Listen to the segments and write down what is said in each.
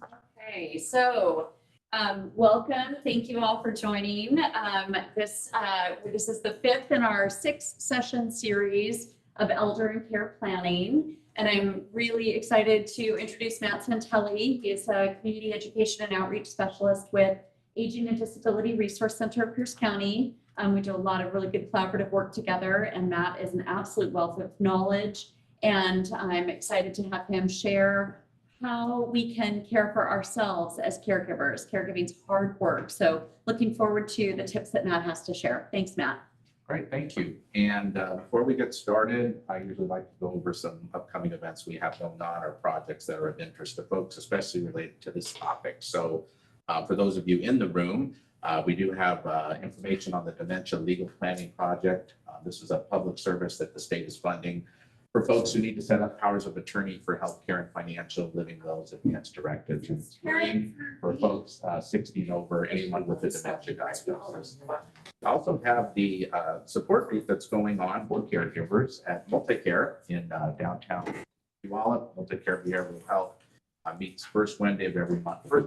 Okay, so welcome. Thank you all for joining. This is the fifth in our 6-session series of elder and care planning. And I'm really excited to introduce Matt Santelli. He is a community education and outreach specialist with Aging and Disability Resource Center of Pierce County. We do a lot of really good collaborative work together, and Matt is an absolute wealth of knowledge. And I'm excited to have him share how we can care for ourselves as caregivers. Caregiving's hard work. So looking forward to the tips that Matt has to share. Thanks, Matt. Great, thank you. And before we get started, I usually like to go over some upcoming events we have going on or projects that are of interest to folks, especially related to this topic. So for those of you in the room, we do have information on the Dementia Legal Planning Project. This is a public service that the state is funding for folks who need to set up powers of attorney for healthcare and financial living wills, advanced directives, and it's free for folks 60 and over, anyone with a dementia diagnosis. We also have the support group that's going on for caregivers at Multicare in downtown Puyallup. Multicare Behavioral Health meets first Wednesday of every month from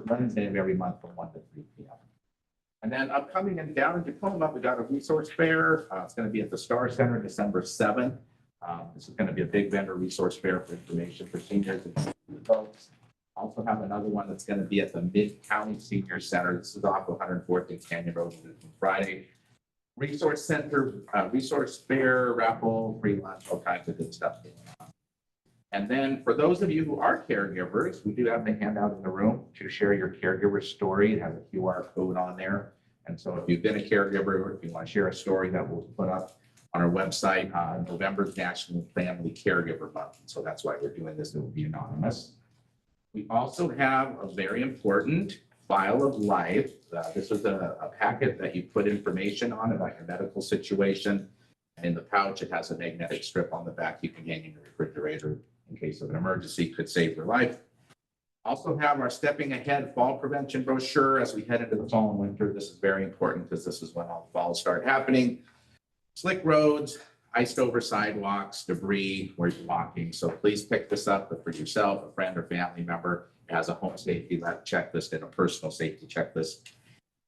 1 to 3 p.m. And then upcoming and down in Tacoma, we got a resource fair. It's going to be at the Star Center December 7th. This is going to be a big vendor resource fair for information for seniors and adults. Also have another one that's going to be at the Mid-County Senior Center. This is off 114th Canyon Road on Friday. Resource Center, resource fair, raffle, free lunch, all kinds of good stuff going on. And then for those of you who are caregivers, we do have the handout in the room to share your caregiver story. It has a QR code on there. And so if you've been a caregiver or if you want to share a story that we'll put up on our website, November's National Family Caregiver Month. So that's why we're doing this. It will be anonymous. We also have a very important file of life. This is a packet that you put information on about your medical situation. And in the pouch, it has a magnetic strip on the back you can hang in your refrigerator in case of an emergency, could save your life. Also have our Stepping Ahead Fall Prevention brochure as we head into the fall and winter. This is very important because this is when all the falls start happening. Slick roads, iced over sidewalks, debris where you're walking. So please pick this up for yourself, a friend or family member. It has a home safety checklist and a personal safety checklist.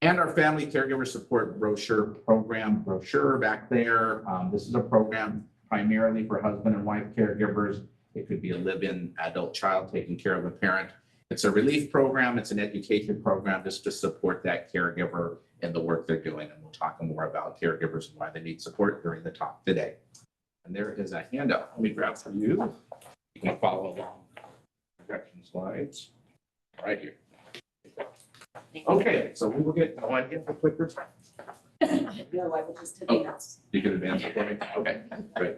And our family caregiver support brochure back there. This is a program primarily for husband and wife caregivers. It could be a live-in adult child taking care of a parent. It's a relief program. It's an education program just to support that caregiver in the work they're doing. And we'll talk more about caregivers and why they need support during the talk today. And there is a handout. Let me grab for you. You can follow along. Projection slides right here. Okay, so we will get going. Get the clickers. No, I will just advance. You can advance it for me? Okay, great.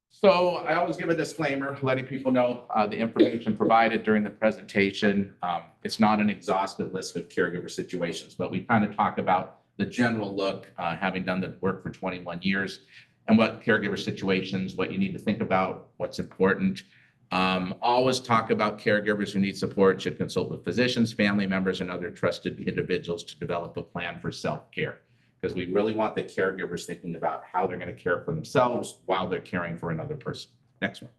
So I always give a disclaimer, letting people know the information provided during the presentation. It's not an exhaustive list of caregiver situations, but we kind of talk about the general look, having done the work for 21 years, and what caregiver situations, what you need to think about, what's important. Always talk about caregivers who need support should consult with physicians, family members, and other trusted individuals to develop a plan for self-care. Because we really want the caregivers thinking about how they're going to care for themselves while they're caring for another person. Next one.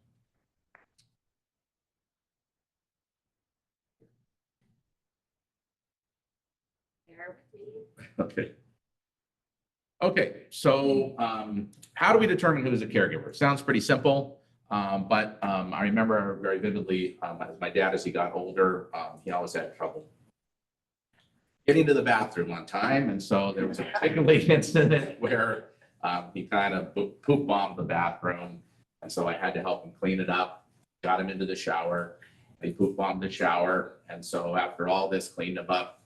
Okay. Okay, so how do we determine who is a caregiver? Sounds pretty simple, but I remember very vividly as my dad, as he got older, he always had trouble getting to the bathroom on time. And so there was a particular incident where he kind of poop bombed the bathroom. And so I had to help him clean it up, got him into the shower. He poop bombed the shower. And so after all this, cleaned him up,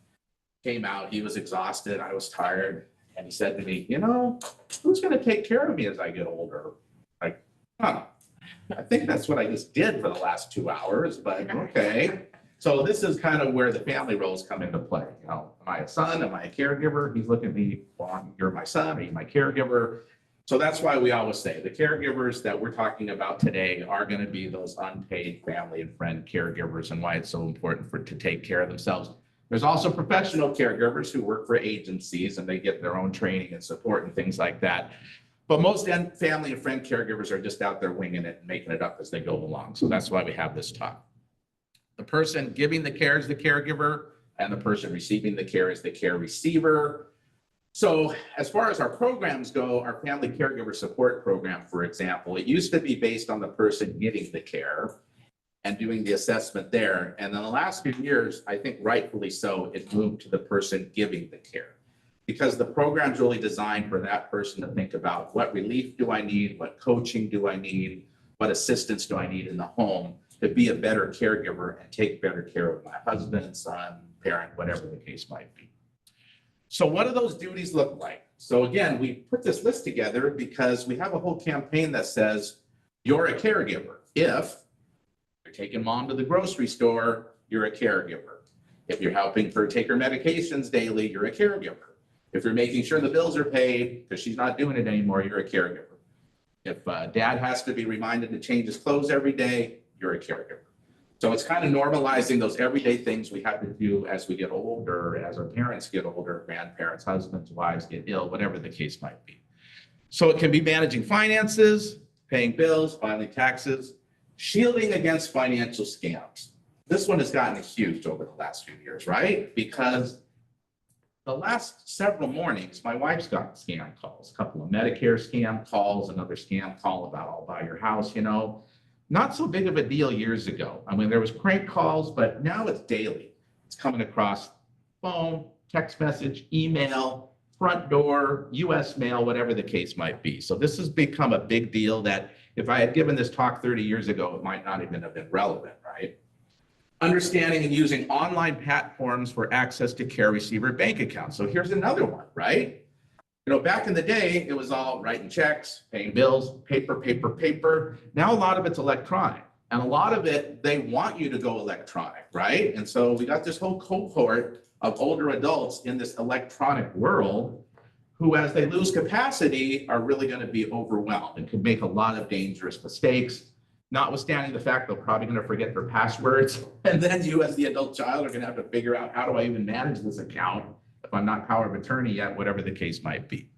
came out, he was exhausted. I was tired. And he said to me, you know, who's going to take care of me as I get older? Like, I think that's what I just did for the last 2 hours, but okay. So this is kind of where the family roles come into play. You know, am I a son? Am I a caregiver? He's looking at me, well, you're my son, are you my caregiver? So that's why we always say the caregivers that we're talking about today are going to be those unpaid family and friend caregivers, and why it's so important to take care of themselves. There's also professional caregivers who work for agencies and they get their own training and support and things like that. But most family and friend caregivers are just out there winging it and making it up as they go along. So that's why we have this talk. The person giving the care is the caregiver, and the person receiving the care is the care receiver. So as far as our programs go, our family caregiver support program, for example, it used to be based on the person getting the care and doing the assessment there. And in the last few years, I think rightfully so, it moved to the person giving the care. Because the program's really designed for that person to think about what relief do I need, what coaching do I need, what assistance do I need in the home to be a better caregiver and take better care of my husband, son, parent, whatever the case might be. So what do those duties look like? So again, we put this list together because we have a whole campaign that says, you're a caregiver. If you're taking mom to the grocery store, you're a caregiver. If you're helping her take her medications daily, you're a caregiver. If you're making sure the bills are paid because she's not doing it anymore, you're a caregiver. If dad has to be reminded to change his clothes every day, you're a caregiver. So it's kind of normalizing those everyday things we have to do as we get older, as our parents get older, grandparents, husbands, wives get ill, whatever the case might be. So it can be managing finances, paying bills, filing taxes, shielding against financial scams. This one has gotten huge over the last few years, right? Because the last several mornings, my wife's got scam calls, a couple of Medicare scam calls, another scam call about I'll buy your house, you know. Not so big of a deal years ago. I mean, there was prank calls, but now it's daily. It's coming across phone, text message, email, front door, US mail, whatever the case might be. So this has become a big deal that if I had given this talk 30 years ago, it might not even have been relevant, right? Understanding and using online platforms for access to care receiver bank accounts. So here's another one, right? You know, back in the day, it was all writing checks, paying bills, paper, paper, paper. Now a lot of it's electronic. And a lot of it, they want you to go electronic, right? And so we got this whole cohort of older adults in this electronic world who, as they lose capacity, are really going to be overwhelmed and could make a lot of dangerous mistakes, notwithstanding the fact they're probably going to forget their passwords. And then you, as the adult child, are going to have to figure out, how do I even manage this account if I'm not power of attorney yet, whatever the case might be.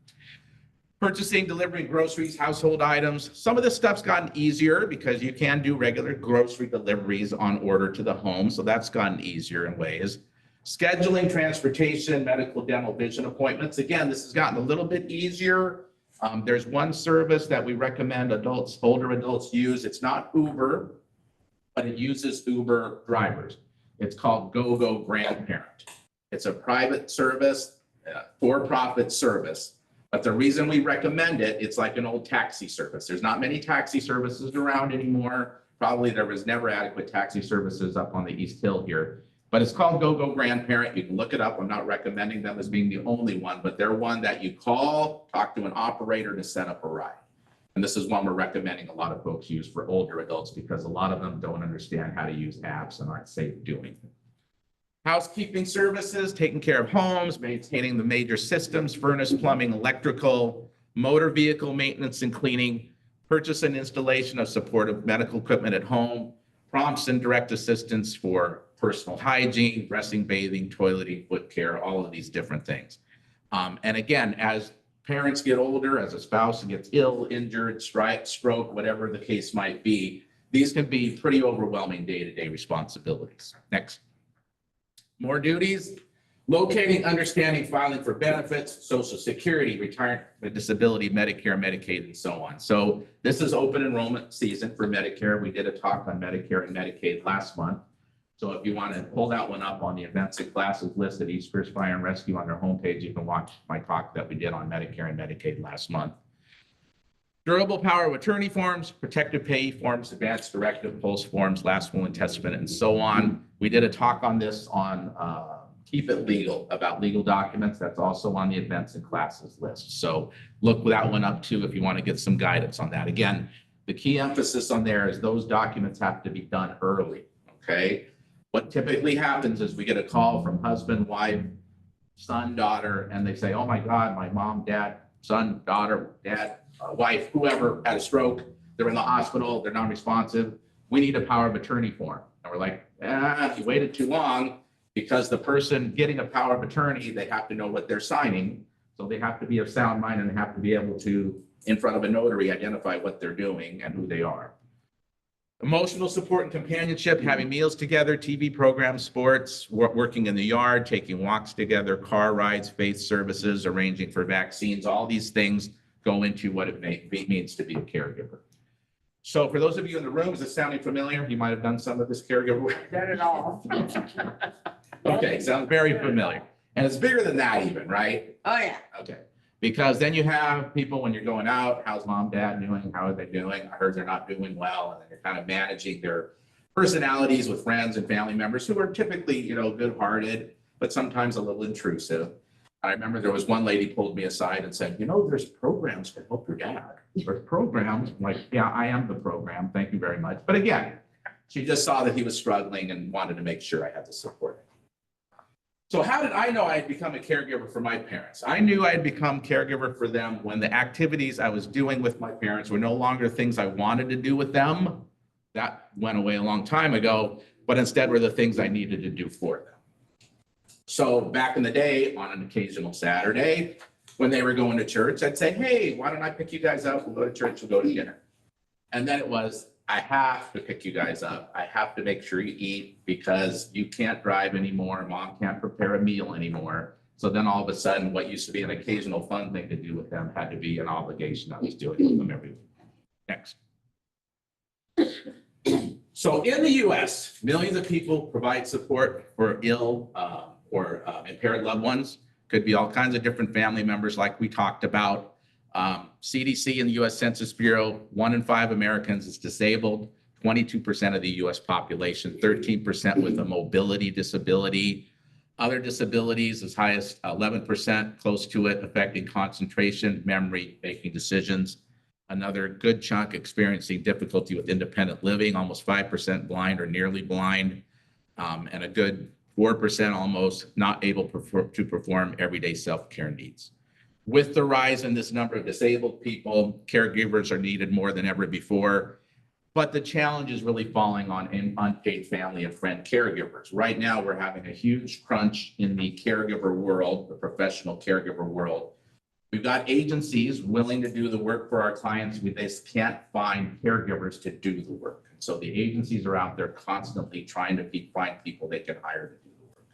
Purchasing, delivering groceries, household items. Some of this stuff's gotten easier because you can do regular grocery deliveries on order to the home. So that's gotten easier in ways. Scheduling, transportation, medical, dental, vision appointments. Again, this has gotten a little bit easier. There's one service that we recommend adults, older adults use. It's not Uber, but it uses Uber drivers. It's called GoGo Grandparent. It's a private service, for-profit service. But the reason we recommend it, it's like an old taxi service. There's not many taxi services around anymore. Probably there was never adequate taxi services up on the East Hill here. But it's called GoGo Grandparent. You can look it up. I'm not recommending them as being the only one, but they're one that you call, talk to an operator to set up a ride. And this is one we're recommending a lot of folks use for older adults because a lot of them don't understand how to use apps and aren't safe doing it. Housekeeping services, taking care of homes, maintaining the major systems, furnace, plumbing, electrical, motor vehicle maintenance and cleaning, purchase and installation of supportive medical equipment at home, prompts and direct assistance for personal hygiene, dressing, bathing, toileting, foot care, all of these different things. And again, as parents get older, as a spouse gets ill, injured, stroke, whatever the case might be, these can be pretty overwhelming day-to-day responsibilities. Next. More duties, locating, understanding, filing for benefits, Social Security, retirement, disability, Medicare, Medicaid, and so on. So this is open enrollment season for Medicare. We did a talk on Medicare and Medicaid last month. So if you want to pull that one up on the events and classes list at East First Fire and Rescue on their homepage, you can watch my talk that we did on Medicare and Medicaid last month. Durable power of attorney forms, protective pay forms, advance directive, post forms, last will and testament, and so on. We did a talk on this on Keep It Legal, about legal documents. That's also on the events and classes list. So look that one up too if you want to get some guidance on that. Again, the key emphasis on there is those documents have to be done early, okay? What typically happens is we get a call from husband, wife, son, daughter, and they say, oh my God, my mom, dad, son, daughter, dad, wife, whoever had a stroke, they're in the hospital, they're non-responsive. We need a power of attorney form. And we're like, you waited too long, because the person getting a power of attorney, they have to know what they're signing. So they have to be of sound mind and have to be able to, in front of a notary, identify what they're doing and who they are. Emotional support and companionship, having meals together, TV programs, sports, working in the yard, taking walks together, car rides, faith services, arranging for vaccines, all these things go into what it means to be a caregiver. So for those of you in the room, is this sounding familiar? You might have done some of this caregiver work. Not at all. Okay, sounds very familiar. And it's bigger than that even, right? Oh, yeah. Okay. Because then you have people when you're going out, how's mom, dad doing? How are they doing? I heard they're not doing well. And then you're kind of managing their personalities with friends and family members who are typically, good-hearted, but sometimes a little intrusive. I remember there was one lady pulled me aside and said, there's programs to help your dad. There's programs. I'm like, yeah, I am the program. Thank you very much. But again, she just saw that he was struggling and wanted to make sure I had the support. So how did I know I had become a caregiver for my parents? I knew I had become caregiver for them when the activities I was doing with my parents were no longer things I wanted to do with them. That went away a long time ago, but instead were the things I needed to do for them. So back in the day, on an occasional Saturday, when they were going to church, I'd say, hey, why don't I pick you guys up? We'll go to church, we'll go to dinner. And then it was, I have to pick you guys up. I have to make sure you eat because you can't drive anymore. Mom can't prepare a meal anymore. So then all of a sudden, what used to be an occasional fun thing to do with them had to be an obligation I was doing with them every week. Next. So in the US, millions of people provide support for ill or impaired loved ones. Could be all kinds of different family members like we talked about. CDC and the US Census Bureau, 1 in 5 Americans is disabled, 22% of the US population, 13% with a mobility disability. Other disabilities as high as 11%, close to it, affecting concentration, memory, making decisions. Another good chunk experiencing difficulty with independent living, almost 5% blind or nearly blind, and a good 4% almost not able to perform everyday self-care needs. With the rise in this number of disabled people, caregivers are needed more than ever before, but the challenge is really falling on unpaid family and friend caregivers. Right now, we're having a huge crunch in the caregiver world, the professional caregiver world. We've got agencies willing to do the work for our clients. We just can't find caregivers to do the work. So the agencies are out there constantly trying to find people they can hire to do the work.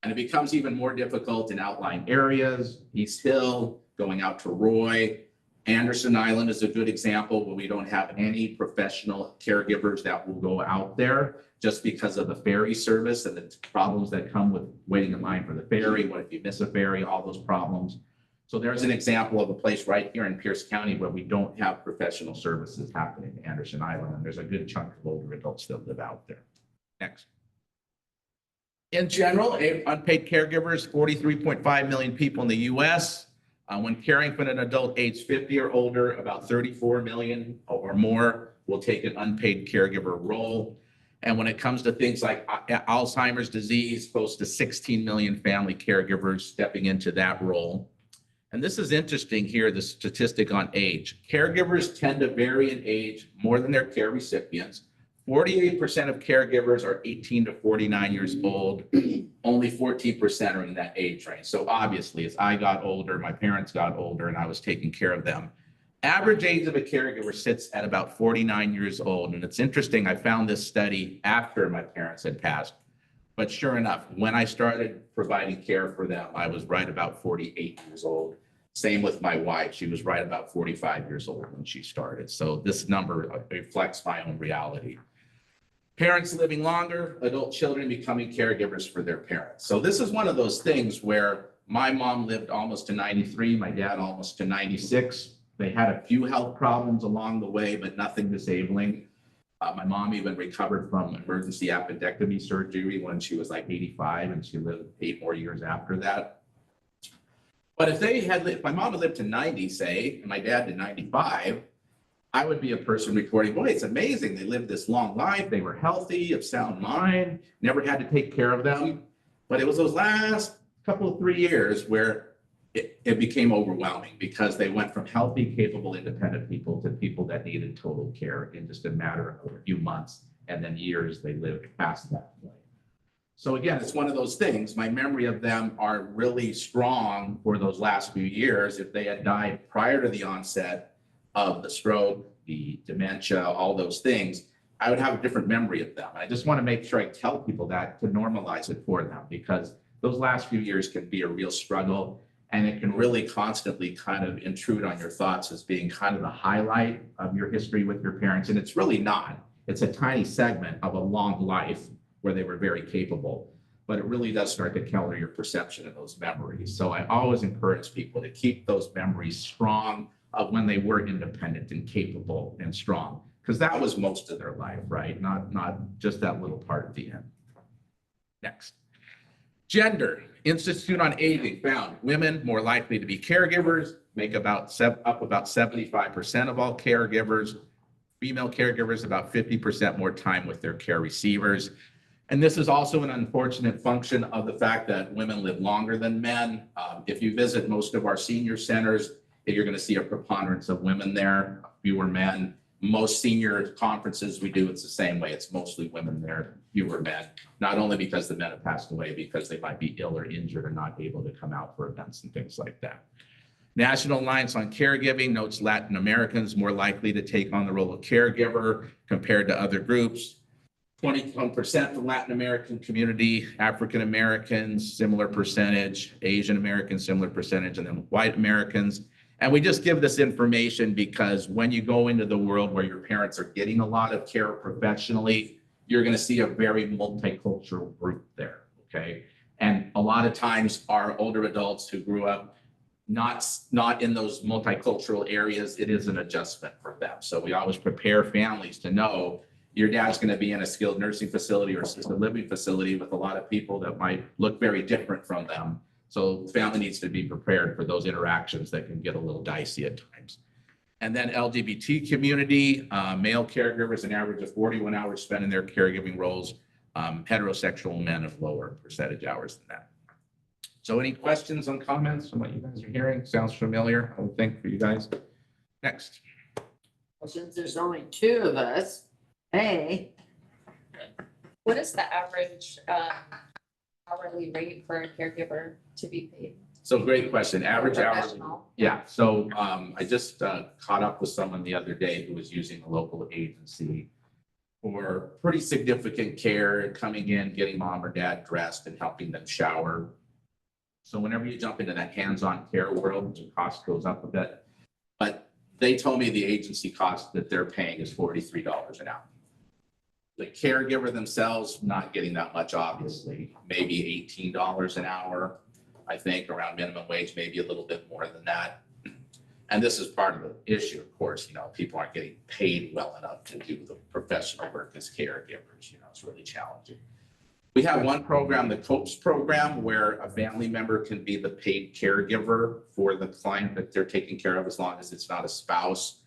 And it becomes even more difficult in outlying areas, East Hill, going out to Roy. Anderson Island is a good example where we don't have any professional caregivers that will go out there just because of the ferry service and the problems that come with waiting in line for the ferry. What if you miss a ferry, all those problems. So there's an example of a place right here in Pierce County where we don't have professional services happening in Anderson Island. And there's a good chunk of older adults that live out there. Next. In general, unpaid caregivers, 43.5 million people in the US. When caring for an adult age 50 or older, about 34 million or more will take an unpaid caregiver role. And when it comes to things like Alzheimer's disease, close to 16 million family caregivers stepping into that role. And this is interesting here, the statistic on age. Caregivers tend to vary in age more than their care recipients. 48% of caregivers are 18 to 49 years old. Only 14% are in that age range. So obviously, as I got older, my parents got older, and I was taking care of them. Average age of a caregiver sits at about 49 years old. And it's interesting, I found this study after my parents had passed. But sure enough, when I started providing care for them, I was right about 48 years old. Same with my wife. She was right about 45 years old when she started. So this number reflects my own reality. Parents living longer, adult children becoming caregivers for their parents. So this is one of those things where my mom lived almost to 93, my dad almost to 96. They had a few health problems along the way, but nothing disabling. My mom even recovered from emergency appendectomy surgery when she was like 85, and she lived 8 more years after that. But if my mom had lived to 90, say, and my dad to 95, I would be a person reporting, boy, it's amazing. They lived this long life. They were healthy, of sound mind, never had to take care of them. But it was those last couple of 3 years where it became overwhelming because they went from healthy, capable, independent people to people that needed total care in just a matter of a few months, and then years they lived past that point. So again, it's one of those things. My memory of them are really strong for those last few years. If they had died prior to the onset of the stroke, the dementia, all those things, I would have a different memory of them. And I just want to make sure I tell people that to normalize it for them, because those last few years can be a real struggle, and it can really constantly kind of intrude on your thoughts as being kind of the highlight of your history with your parents. And it's really not. It's a tiny segment of a long life where they were very capable, but it really does start to color your perception of those memories. So I always encourage people to keep those memories strong of when they were independent and capable and strong, because that was most of their life, right? Not just that little part at the end. Next. Gender. Institute on Aging found women more likely to be caregivers, make about 75% of all caregivers. Female caregivers about 50% more time with their care receivers. And this is also an unfortunate function of the fact that women live longer than men. If you visit most of our senior centers, you're going to see a preponderance of women there, fewer men. Most senior conferences we do, it's the same way. It's mostly women there, fewer men, not only because the men have passed away, because they might be ill or injured or not able to come out for events and things like that. National Alliance on Caregiving notes Latin Americans more likely to take on the role of caregiver compared to other groups. 21% from Latin American community, African Americans, similar percentage, Asian Americans, similar percentage, and then white Americans. And we just give this information because when you go into the world where your parents are getting a lot of care professionally, you're going to see a very multicultural group there, okay? And a lot of times our older adults who grew up not in those multicultural areas, it is an adjustment for them. So we always prepare families to know your dad's going to be in a skilled nursing facility or assisted living facility with a lot of people that might look very different from them. So family needs to be prepared for those interactions that can get a little dicey at times. And then LGBT community, male caregivers, an average of 41 hours spent in their caregiving roles. Heterosexual men have lower percentage hours than that. So any questions on comments on what you guys are hearing? Sounds familiar, I would think, for you guys. Next. Well, since there's only two of us, hey, What is the average hourly rate for a caregiver to be paid? So great question. Average hourly. Professional. Yeah, so I just caught up with someone the other day who was using a local agency for pretty significant care, coming in, getting mom or dad dressed and helping them shower. So whenever you jump into that hands-on care world, the cost goes up a bit. But they told me the agency cost that they're paying is $43 an hour. The caregiver themselves, not getting that much, obviously, maybe $18 an hour. I think around minimum wage, maybe a little bit more than that. And this is part of the issue, of course, people aren't getting paid well enough to do the professional work as caregivers, it's really challenging. We have one program, the COPES program, where a family member can be the paid caregiver for the client that they're taking care of, as long as it's not a spouse.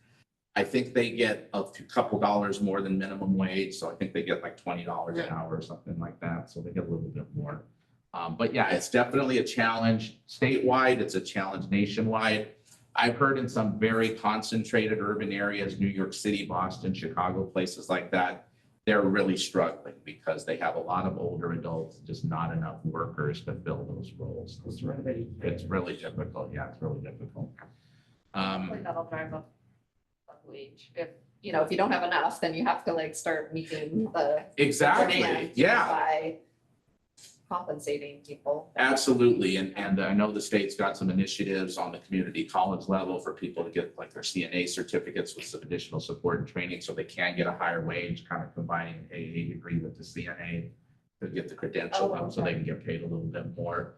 I think they get a couple dollars more than minimum wage. So I think they get like $20 an hour or something like that. So they get a little bit more. But yeah, it's definitely a challenge statewide. It's a challenge nationwide. I've heard in some very concentrated urban areas, New York City, Boston, Chicago, places like that, they're really struggling because they have a lot of older adults, just not enough workers to fill those roles. It's really difficult. Yeah, it's really difficult. hopefully that'll drive up wage. If you don't have enough, then you have to start meeting the Exactly. demand Yeah. by compensating people. Absolutely. And I know the state's got some initiatives on the community college level for people to get like their CNA certificates with some additional support and training so they can get a higher wage, kind of combining an AA degree with the CNA to get the credential up so they can get paid a little bit more.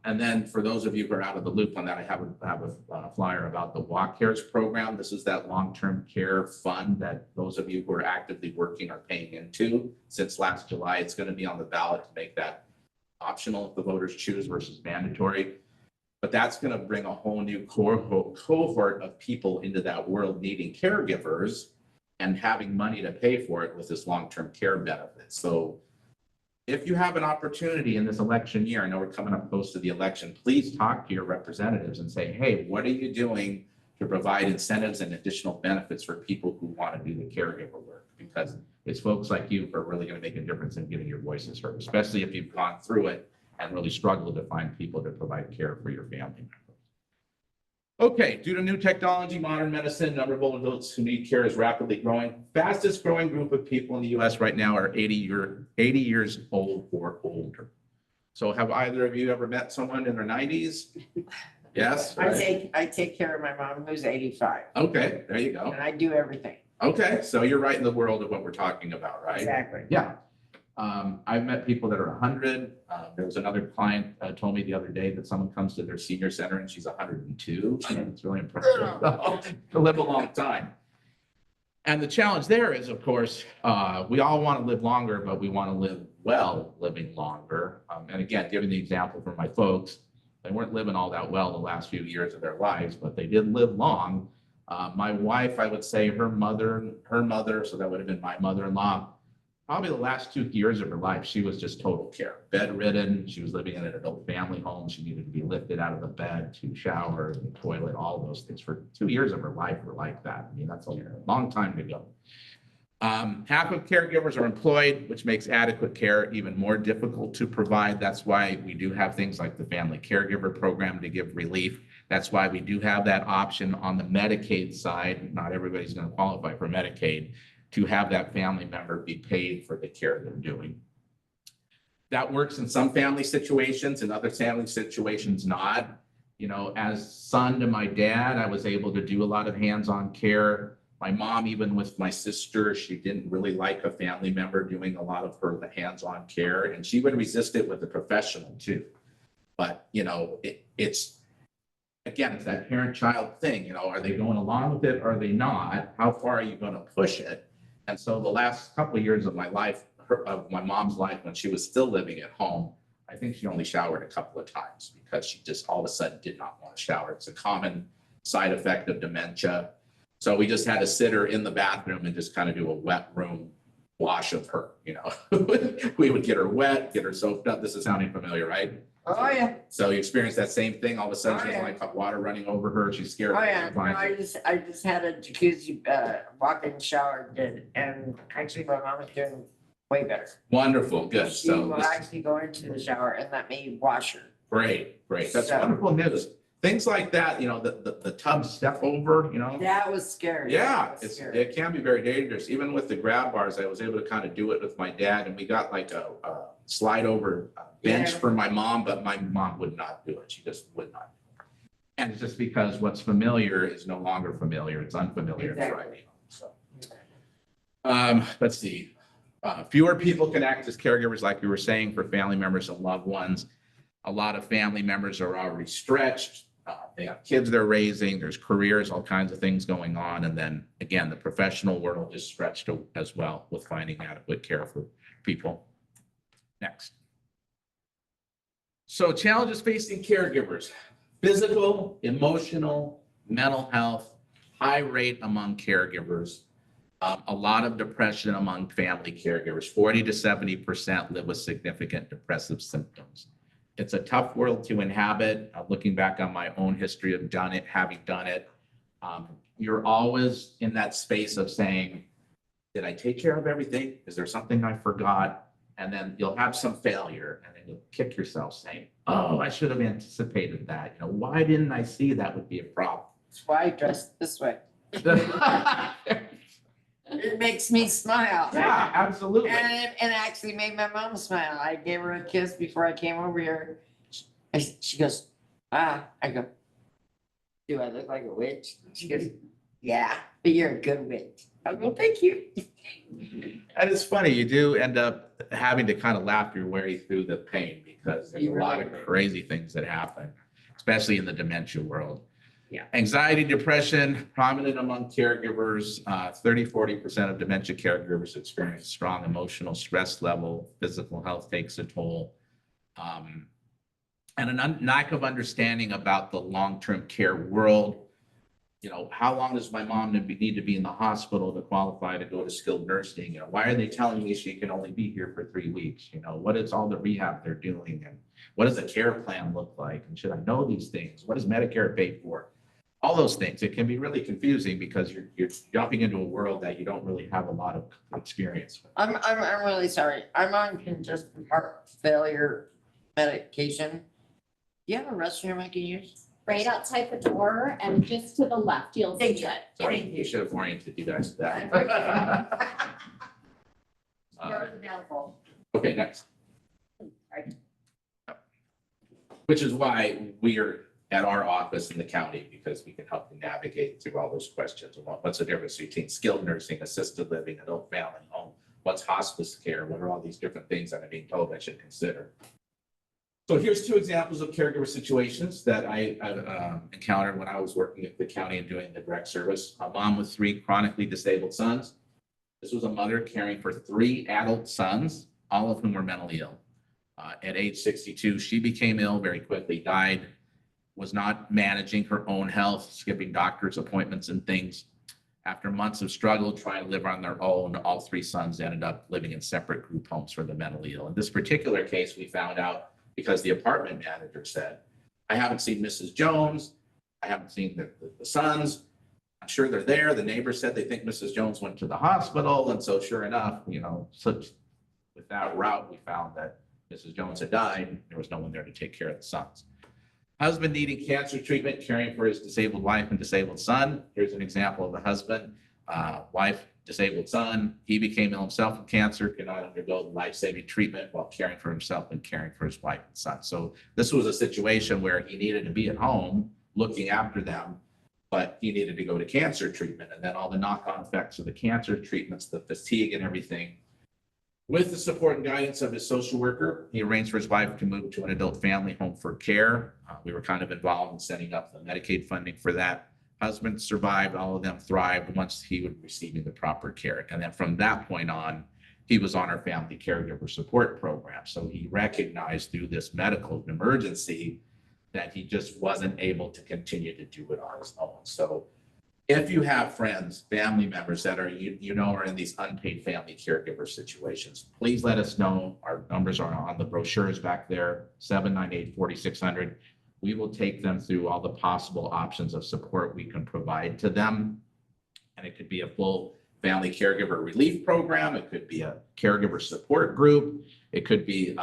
And then for those of you who are out of the loop on that, I have a flyer about the Walk Cares program. This is that long-term care fund that those of you who are actively working are paying into. Since last July, it's going to be on the ballot to make that optional if the voters choose versus mandatory. But that's going to bring a whole new cohort of people into that world needing caregivers and having money to pay for it with this long-term care benefit. So if you have an opportunity in this election year, I know we're coming up close to the election, please talk to your representatives and say, hey, what are you doing to provide incentives and additional benefits for people who want to do the caregiver work? Because it's folks like you who are really going to make a difference in getting your voices heard, especially if you've gone through it and really struggled to find people to provide care for your family members. Okay, due to new technology, modern medicine, number of older adults who need care is rapidly growing. Fastest growing group of people in the US right now are 80 years old or older. So have either of you ever met someone in their 90s? Yes? I take care of my mom who's 85, Okay, there you go. and I do everything. Okay, so you're right in the world of what we're talking about, right? Exactly. Yeah. I've met people that are 100. There was another client told me the other day that someone comes to their senior center and she's 102. It's really impressive to live a long time. And the challenge there is, of course, we all want to live longer, but we want to live well living longer. And again, giving the example from my folks, they weren't living all that well the last few years of their lives, but they did live long. My wife, I would say her mother, so that would have been my mother-in-law, probably the last 2 years of her life, she was just total care, bedridden. She was living in an adult family home. She needed to be lifted out of the bed to shower, the toilet, all of those things. For 2 years of her life were like that. I mean, that's a long time to go. Half of caregivers are employed, which makes adequate care even more difficult to provide. That's why we do have things like the Family Caregiver Program to give relief. That's why we do have that option on the Medicaid side. Not everybody's going to qualify for Medicaid, to have that family member be paid for the care they're doing. That works in some family situations, in other family situations not. You know, as son to my dad, I was able to do a lot of hands-on care. My mom, even with my sister, she didn't really like a family member doing a lot of the hands-on care, and she would resist it with a professional too. But, you know, it's that parent-child thing, you know, are they going along with it? Are they not? How far are you going to push it? And so the last couple of years of my life, of my mom's life, when she was still living at home, I think she only showered a couple of times because she just all of a sudden did not want to shower. It's a common side effect of dementia. So we just had to sit her in the bathroom and just kind of do a wet room wash of her, you know. We would get her wet, get her soaked up. This is sounding familiar, right? Oh, yeah. So you experienced that same thing. All of a sudden, Oh, she's yeah. like hot water running over her. She's scared. Oh, yeah. No, I just had a jacuzzi, walk-in shower did, and actually my mom was doing way better. Wonderful, good. She So will actually go into the shower and let me wash her. great. That's So- wonderful news. Things like that, you know, the tub step over, you know. That was scary. Yeah, That was scary. it can be very dangerous. Even with the grab bars, I was able to kind of do it with my dad, and we got like a slide over bench Yeah. for my mom, but my mom would not do it. She just would not. And it's just because what's familiar is no longer familiar. It's unfamiliar. Exactly. Right? So, let's see. Fewer people can act as caregivers, like we were saying, for family members and loved ones. A lot of family members are already stretched. They have kids they're raising. There's careers, all kinds of things going on. And then again, the professional world is stretched as well with finding adequate care for people. Next. So challenges facing caregivers: physical, emotional, mental health, high rate among caregivers. A lot of depression among family caregivers. 40 to 70% live with significant depressive symptoms. It's a tough world to inhabit. Looking back on my own history of having done it, you're always in that space of saying, did I take care of everything? Is there something I forgot? And then you'll have some failure, and then you'll kick yourself saying, oh, I should have anticipated that. You know, why didn't I see that would be a problem? That's why I dressed this way. It makes me smile. Yeah, absolutely. And it actually made my mom smile. I gave her a kiss before I came over here. She goes, I go, do I look like a witch? She goes, yeah, but you're a good witch. I go, thank you. And it's funny, you do end up having to kind of laugh your way through the pain, because there's a lot of crazy things that happen, especially in the dementia world. Yeah. Anxiety, depression, prominent among caregivers. 30-40% of dementia caregivers experience strong emotional stress level. Physical health takes a toll. And a lack of understanding about the long-term care world. You know, how long does my mom need to be in the hospital to qualify to go to skilled nursing? You know, why are they telling me she can only be here for 3 weeks? You know, what is all the rehab they're doing? And what does the care plan look like? And should I know these things? What does Medicare pay for? All those things. It can be really confusing because you're jumping into a world that you don't really have a lot of experience with. I'm really sorry. I'm on congestive heart failure medication. Do you have a restroom I can use? right outside the door, and just to the left, you'll see it. Sorry, you should have oriented you guys to that. Doors available. Okay, next. Sorry. Which is why we are at our office in the county, because we can help you navigate through all those questions. What's the difference between skilled nursing, assisted living, adult family home? What's hospice care? What are all these different things that I'm being told I should consider? So here's two examples of caregiver situations that I encountered when I was working at the county and doing the direct service. A mom with 3 chronically disabled sons. This was a mother caring for 3 adult sons, all of whom were mentally ill. At age 62, she became ill very quickly, died, was not managing her own health, skipping doctor's appointments and things. After months of struggle trying to live on their own, all 3 sons ended up living in separate group homes for the mentally ill. In this particular case, we found out because the apartment manager said, I haven't seen Mrs. Jones. I haven't seen the sons. I'm sure they're there. The neighbors said they think Mrs. Jones went to the hospital. And so sure enough, with that route, we found that Mrs. Jones had died. There was no one there to take care of the sons. Husband needing cancer treatment, caring for his disabled wife and disabled son. Here's an example of the husband, wife, disabled son. He became ill himself with cancer, could not undergo life-saving treatment while caring for himself and caring for his wife and son. So this was a situation where he needed to be at home looking after them, but he needed to go to cancer treatment. And then all the knock-on effects of the cancer treatments, the fatigue and everything. With the support and guidance of his social worker, he arranged for his wife to move to an adult family home for care. We were kind of involved in setting up the Medicaid funding for that. Husband survived, all of them thrived once he was receiving the proper care. And then from that point on, he was on our family caregiver support program. So he recognized through this medical emergency that he just wasn't able to continue to do it on his own. So if you have friends, family members that are, are in these unpaid family caregiver situations, please let us know. Our numbers are on the brochures back there, 798-4600. We will take them through all the possible options of support we can provide to them. And it could be a full family caregiver relief program. It could be a caregiver support group. It could be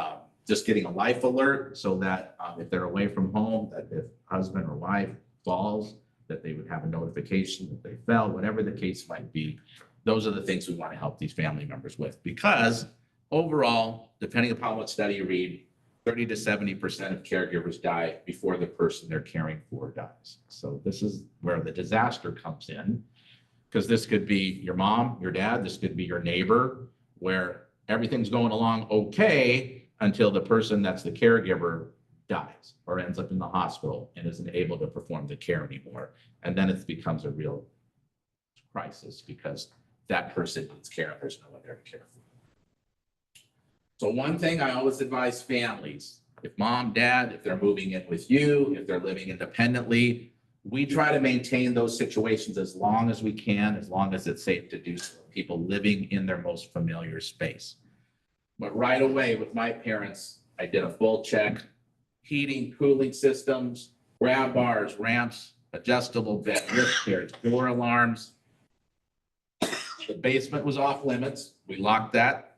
just getting a life alert so that if they're away from home, that if husband or wife falls, that they would have a notification that they fell, whatever the case might be. Those are the things we want to help these family members with, because overall, depending upon what study you read, 30 to 70% of caregivers die before the person they're caring for dies. So this is where the disaster comes in, because this could be your mom, your dad, this could be your neighbor, where everything's going along okay until the person that's the caregiver dies or ends up in the hospital and isn't able to perform the care anymore. And then it becomes a real crisis because that person needs care and there's no one there to care for. So one thing I always advise families, if mom, dad, if they're moving in with you, if they're living independently, we try to maintain those situations as long as we can, as long as it's safe to do so. People living in their most familiar space. But right away with my parents, I did a full check. Heating, cooling systems, grab bars, ramps, adjustable bed, lift chairs, door alarms. The basement was off limits. We locked that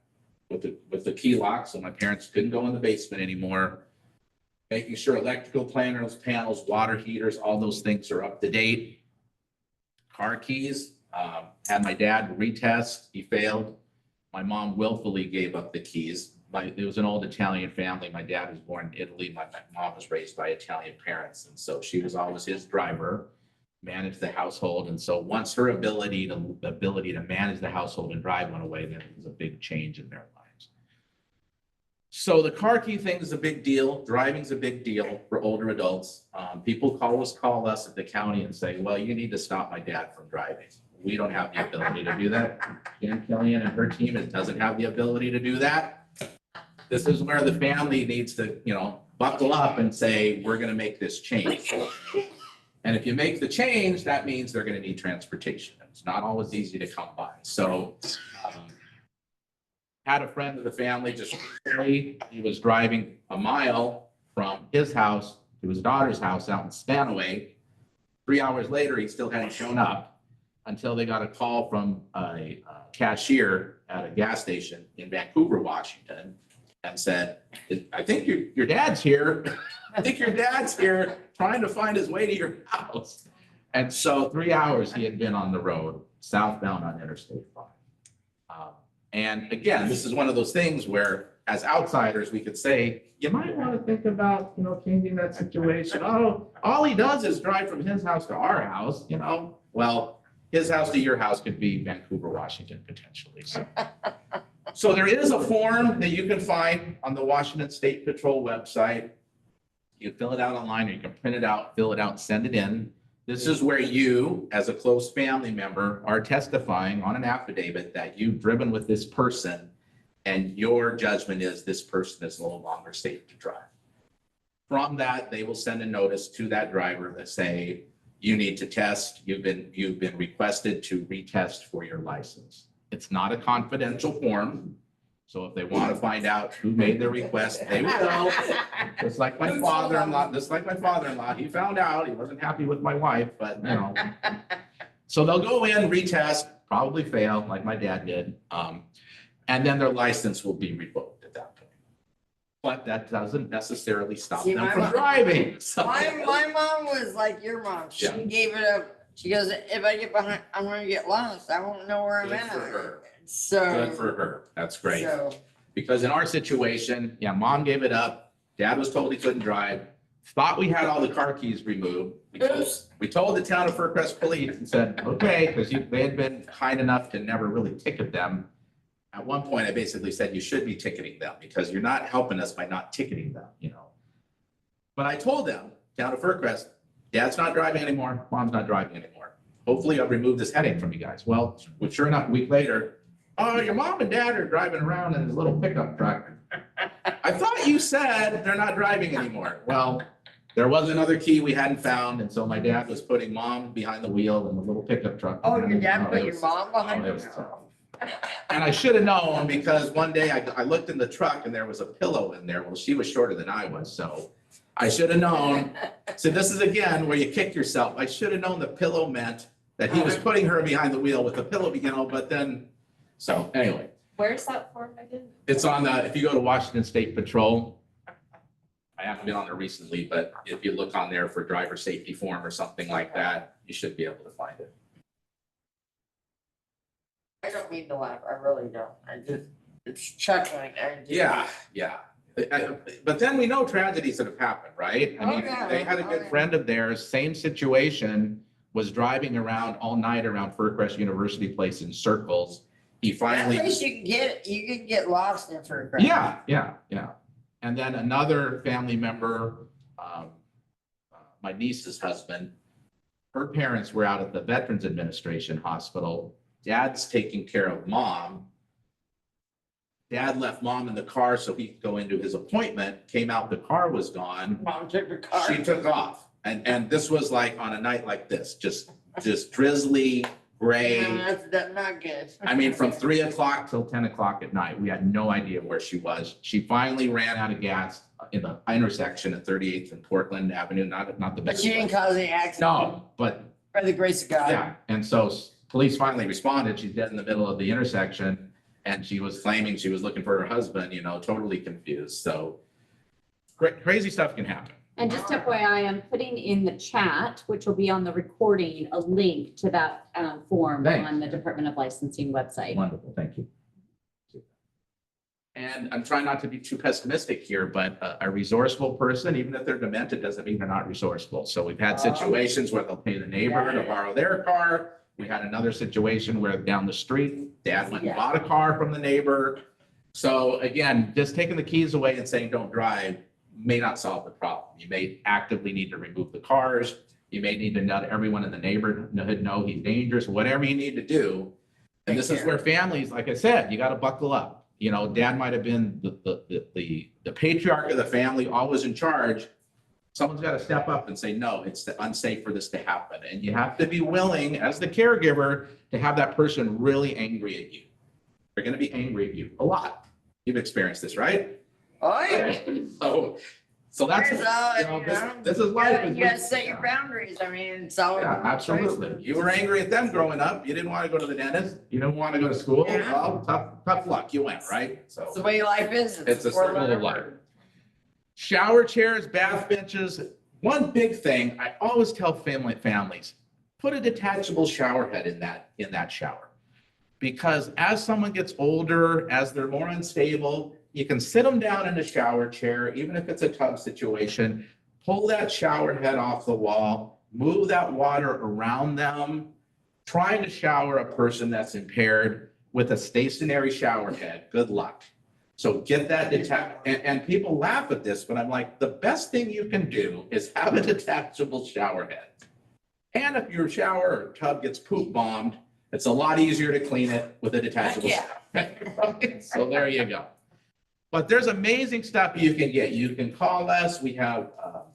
with the key lock, so my parents couldn't go in the basement anymore. Making sure electrical panels, water heaters, all those things are up to date. Car keys, had my dad retest. He failed. My mom willfully gave up the keys. It was an old Italian family. My dad was born in Italy. My mom was raised by Italian parents. And so she was always his driver, managed the household. And so once her ability to manage the household and drive went away, then it was a big change in their lives. So the car key thing is a big deal. Driving's a big deal for older adults. People call us at the county and say, well, you need to stop my dad from driving. We don't have the ability to do that. Jan Killian and her team doesn't have the ability to do that. This is where the family needs to, buckle up and say, we're going to make this change. And if you make the change, that means they're going to need transportation. It's not always easy to come by. So had a friend of the family just recently, he was driving a mile from his house to his daughter's house out in Spanaway. 3 hours later, he still hadn't shown up until they got a call from a cashier at a gas station in Vancouver, Washington. and said, I think your dad's here. I think your dad's here trying to find his way to your house. And so 3 hours he had been on the road southbound on Interstate 5. And again, this is one of those things where as outsiders, we could say, you might want to think about, changing that situation. Oh, all he does is drive from his house to our house, Well, his house to your house could be Vancouver, Washington, potentially. So there is a form that you can find on the Washington State Patrol website. You can fill it out online, or you can print it out, fill it out, send it in. This is where you, as a close family member, are testifying on an affidavit that you've driven with this person, and your judgment is this person is no longer safe to drive. From that, they will send a notice to that driver that say, you need to test, you've been requested to retest for your license. It's not a confidential form. So if they want to find out who made the request, they will. Just like my father-in-law, he found out, he wasn't happy with my wife, but So they'll go in, retest, probably fail, like my dad did. And then their license will be revoked at that point. But that doesn't necessarily stop See, them my from mom- driving. So- My mom was like your mom. She Yeah. gave it up. She goes, if I get behind, I'm gonna get lost. I won't know where I'm Good at. for her. So. Good for her. That's great. So, Because in our situation, mom gave it up. Dad was told he couldn't drive. Thought we had all the car keys removed. We told the town of Fircrest Police and said, okay, because they had been kind enough to never really ticket them. At one point, I basically said, you should be ticketing them because you're not helping us by not ticketing them, But I told them, town of Fircrest, Dad's not driving anymore, Mom's not driving anymore. Hopefully I'll remove this headache from you guys. Well, sure enough, a week later, oh, your mom and dad are driving around in this little pickup truck. I thought you said they're not driving anymore. Well, there was another key we hadn't found, and so my dad was putting mom behind the wheel in the little pickup truck. oh, your dad put it your was- mom behind it you? was tough. And I should have known because one day I looked in the truck and there was a pillow in there. Well, she was shorter than I was, so I should have known. So this is again where you kick yourself. I should have known the pillow meant that he was putting her behind the wheel with the pillow, but then, so anyway. Where's that form again? It's on if you go to Washington State Patrol, I haven't been on there recently, but if you look on there for driver safety form or something like that, you should be able to find it. I don't mean to laugh. I really don't. It's chuckling. Yeah. But then we know tragedies that have happened, right? I Oh, mean, yeah. they had a Oh, good yeah. friend of theirs, same situation, was driving around all night around Fircrest University Place in circles. He At finally. least you can get lost in for a crash. Yeah. And then another family member, my niece's husband, her parents were out at the Veterans Administration Hospital. Dad's taking care of mom. Dad left mom in the car so he could go into his appointment, came out, the car was gone. Mom took the car. She took off. And this was like on a night like this, just drizzly, gray. Yeah, that's not good. I mean, from 3 o'clock till 10 o'clock at night, we had no idea where she was. She finally ran out of gas in the intersection at 38th and Portland Avenue, not the But best. she didn't cause any accident. No, but By the grace of God. yeah, and so police finally responded. She's dead in the middle of the intersection, and she was claiming she was looking for her husband, totally confused. So crazy stuff can happen. And just FYI, I'm putting in the chat, which will be on the recording, a link to that form Thanks. on the Department of Licensing website. Wonderful, thank you. And I'm trying not to be too pessimistic here, but a resourceful person, even if they're demented, doesn't mean they're not resourceful. So we've had situations where they'll pay the neighbor to borrow their car. We had another situation where down the street, dad went and bought a car from the neighbor. So again, just taking the keys away and saying don't drive may not solve the problem. You may actively need to remove the cars. You may need to let everyone in the neighborhood know he's dangerous, whatever you need to do. And this is where families, like I said, you got to buckle up. Dad might have been the patriarch of the family, always in charge. Someone's got to step up and say, no, it's unsafe for this to happen. And you have to be willing, as the caregiver, to have that person really angry at you. They're going to be angry at you a lot. You've experienced this, right? Oh, yeah. So So that's, There's all, you know, you this, know, this is life. you gotta set your boundaries. I mean, it's all. Yeah, absolutely. You were angry at them growing up. You didn't want to go to the dentist. You didn't want to go to school. Yeah. Well, tough luck. You went, right? It's the So way life is. it's a circle of four-letter life. word. Shower chairs, bath benches. One big thing I always tell families, put a detachable shower head in that shower. Because as someone gets older, as they're more unstable, you can sit them down in a shower chair, even if it's a tub situation, pull that shower head off the wall, move that water around them. Trying to shower a person that's impaired with a stationary shower head, good luck. So get that detached, and people laugh at this, but I'm like, the best thing you can do is have a detachable shower head. And if your shower or tub gets poop bombed, it's a lot easier to clean it with a detachable Yeah. shower head. So there you go. But there's amazing stuff you can get. You can call us. We have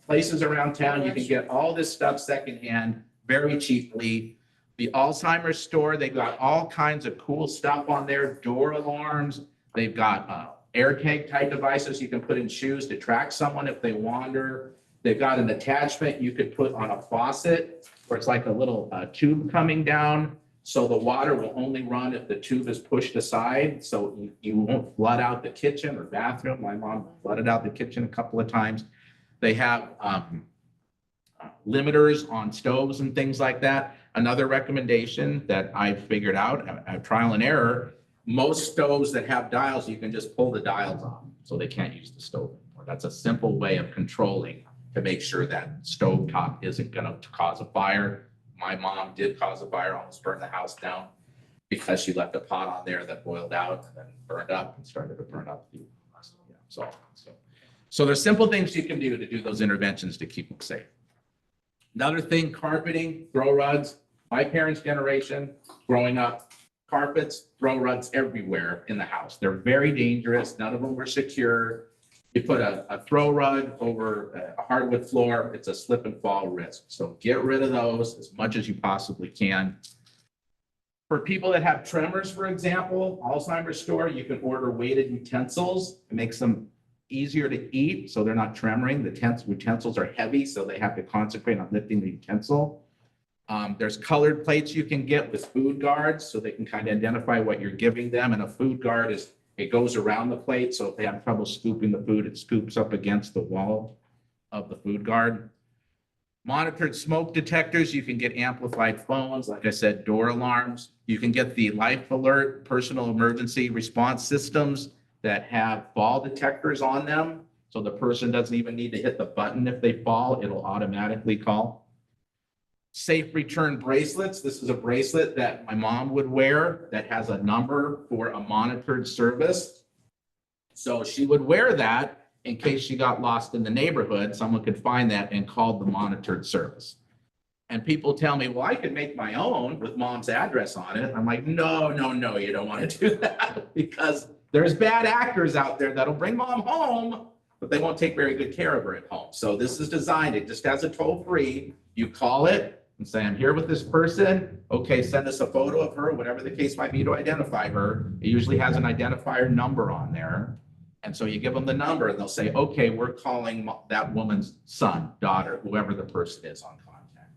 places around town. You can get all this stuff secondhand, very cheaply. The Alzheimer's store, they've got all kinds of cool stuff on there, door alarms. They've got air tag type devices you can put in shoes to track someone if they wander. They've got an attachment you could put on a faucet where it's like a little tube coming down. So the water will only run if the tube is pushed aside. So you won't flood out the kitchen or bathroom. My mom flooded out the kitchen a couple of times. They have limiters on stoves and things like that. Another recommendation that I've figured out, trial and error, most stoves that have dials, you can just pull the dials off, so they can't use the stove anymore. That's a simple way of controlling to make sure that stove top isn't gonna cause a fire. My mom did cause a fire, almost burned the house down because she left a pot on there that boiled out and then burned up and started to burn up. So there's simple things you can do to do those interventions to keep them safe. Another thing, carpeting, throw rugs. My parents' generation, growing up, carpets, throw rugs everywhere in the house. They're very dangerous. None of them were secure. You put a throw rug over a hardwood floor, it's a slip and fall risk. So get rid of those as much as you possibly can. For people that have tremors, for example, Alzheimer's store, you can order weighted utensils. It makes them easier to eat, so they're not tremoring. The utensils are heavy, so they have to concentrate on lifting the utensil. There's colored plates you can get with food guards, so they can kind of identify what you're giving them. And a food guard it goes around the plate, so if they have trouble scooping the food, it scoops up against the wall of the food guard. Monitored smoke detectors, you can get amplified phones, like I said, door alarms. You can get the life alert, personal emergency response systems that have fall detectors on them. So the person doesn't even need to hit the button if they fall, it'll automatically call. Safe return bracelets. This is a bracelet that my mom would wear that has a number for a monitored service. So she would wear that in case she got lost in the neighborhood, someone could find that and call the monitored service. And people tell me, well, I could make my own with mom's address on it. I'm like, no, you don't want to do that because there's bad actors out there that'll bring mom home, but they won't take very good care of her at home. So this is designed, it just has a toll free. You call it and say, I'm here with this person. Okay, send us a photo of her, whatever the case might be to identify her. It usually has an identifier number on there. And so you give them the number and they'll say, okay, we're calling that woman's son, daughter, whoever the person is on contact.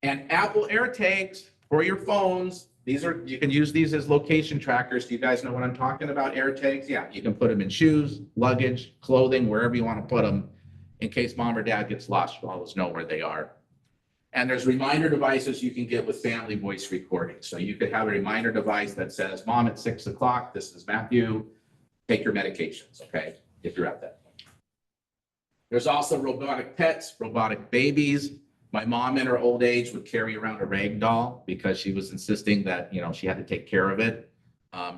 And Apple AirTags for your phones. You can use these as location trackers. Do you guys know what I'm talking about? AirTags? Yeah, you can put them in shoes, luggage, clothing, wherever you want to put them. In case mom or dad gets lost, you'll always know where they are. And there's reminder devices you can get with family voice recording. So you could have a reminder device that says, Mom, at 6 o'clock, this is Matthew. Take your medications, okay, if you're at that point. There's also robotic pets, robotic babies. My mom in her old age would carry around a rag doll because she was insisting that, she had to take care of it.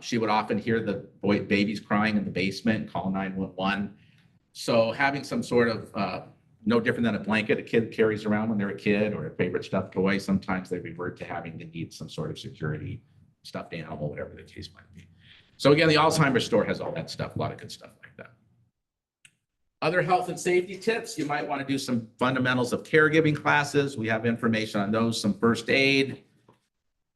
She would often hear the babies crying in the basement and call 911. So having some sort of, no different than a blanket a kid carries around when they're a kid or a favorite stuffed toy, sometimes they revert to having to need some sort of security, stuffed animal, whatever the case might be. So again, the Alzheimer's store has all that stuff, a lot of good stuff like that. Other health and safety tips, you might want to do some fundamentals of caregiving classes. We have information on those, some first aid.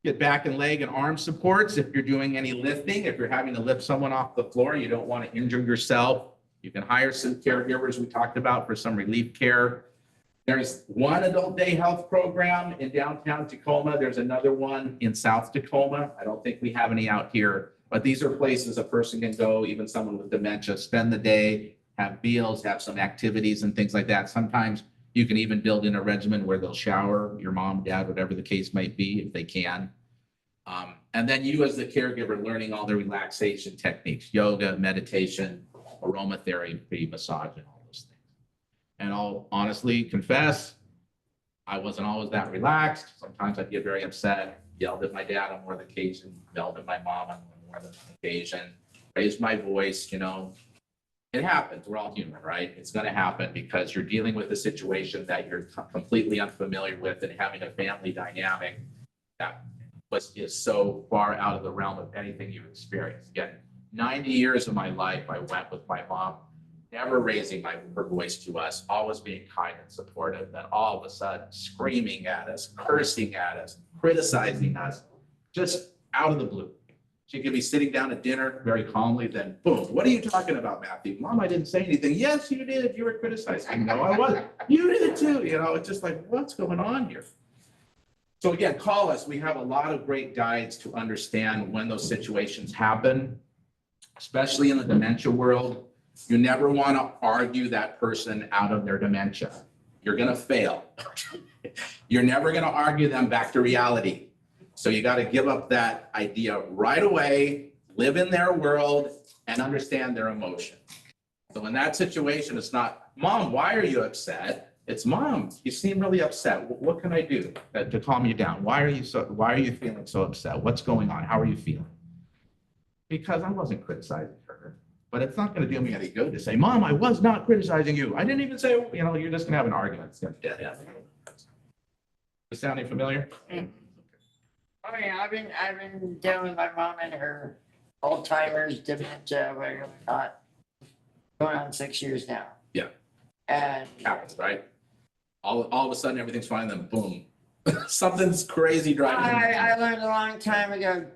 Get back and leg and arm supports if you're doing any lifting. If you're having to lift someone off the floor, you don't want to injure yourself. You can hire some caregivers we talked about for some relief care. There's one adult day health program in downtown Tacoma. There's another one in South Tacoma. I don't think we have any out here, but these are places a person can go, even someone with dementia, spend the day, have meals, have some activities and things like that. Sometimes you can even build in a regimen where they'll shower your mom, dad, whatever the case might be, if they can. And then you as the caregiver learning all the relaxation techniques, yoga, meditation, aromatherapy, massage, and all those things. And I'll honestly confess, I wasn't always that relaxed. Sometimes I'd get very upset, yelled at my dad on more than occasion, yelled at my mom on more than occasion, raised my voice, you know. It happens. We're all human, right? It's going to happen because you're dealing with a situation that you're completely unfamiliar with and having a family dynamic that is so far out of the realm of anything you've experienced. Again, 90 years of my life, I went with my mom, never raising her voice to us, always being kind and supportive. Then all of a sudden, screaming at us, cursing at us, criticizing us, just out of the blue. She could be sitting down at dinner very calmly, then boom, what are you talking about, Matthew? Mom, I didn't say anything. Yes, you did. You were criticizing. No, I wasn't. You did it too. You know, it's just like, what's going on here? So again, call us. We have a lot of great guides to understand when those situations happen, especially in the dementia world. You never want to argue that person out of their dementia. You're going to fail. You're never going to argue them back to reality. So you got to give up that idea right away, live in their world, and understand their emotion. So in that situation, it's not, Mom, why are you upset? It's, Mom, you seem really upset. What can I do to calm you down? Why are you feeling so upset? What's going on? How are you feeling? Because I wasn't criticizing her. But it's not going to do me any good to say, Mom, I was not criticizing you. I didn't even say, you know, you're just going to have an argument. It's going to dead end. Is sounding familiar? Oh yeah, I've been dealing with my mom and her Alzheimer's, dementia, whatever you want, going on 6 years now. Yeah. And Happens, right? All of a sudden, everything's fine, then boom, something's crazy driving. I learned a long time ago,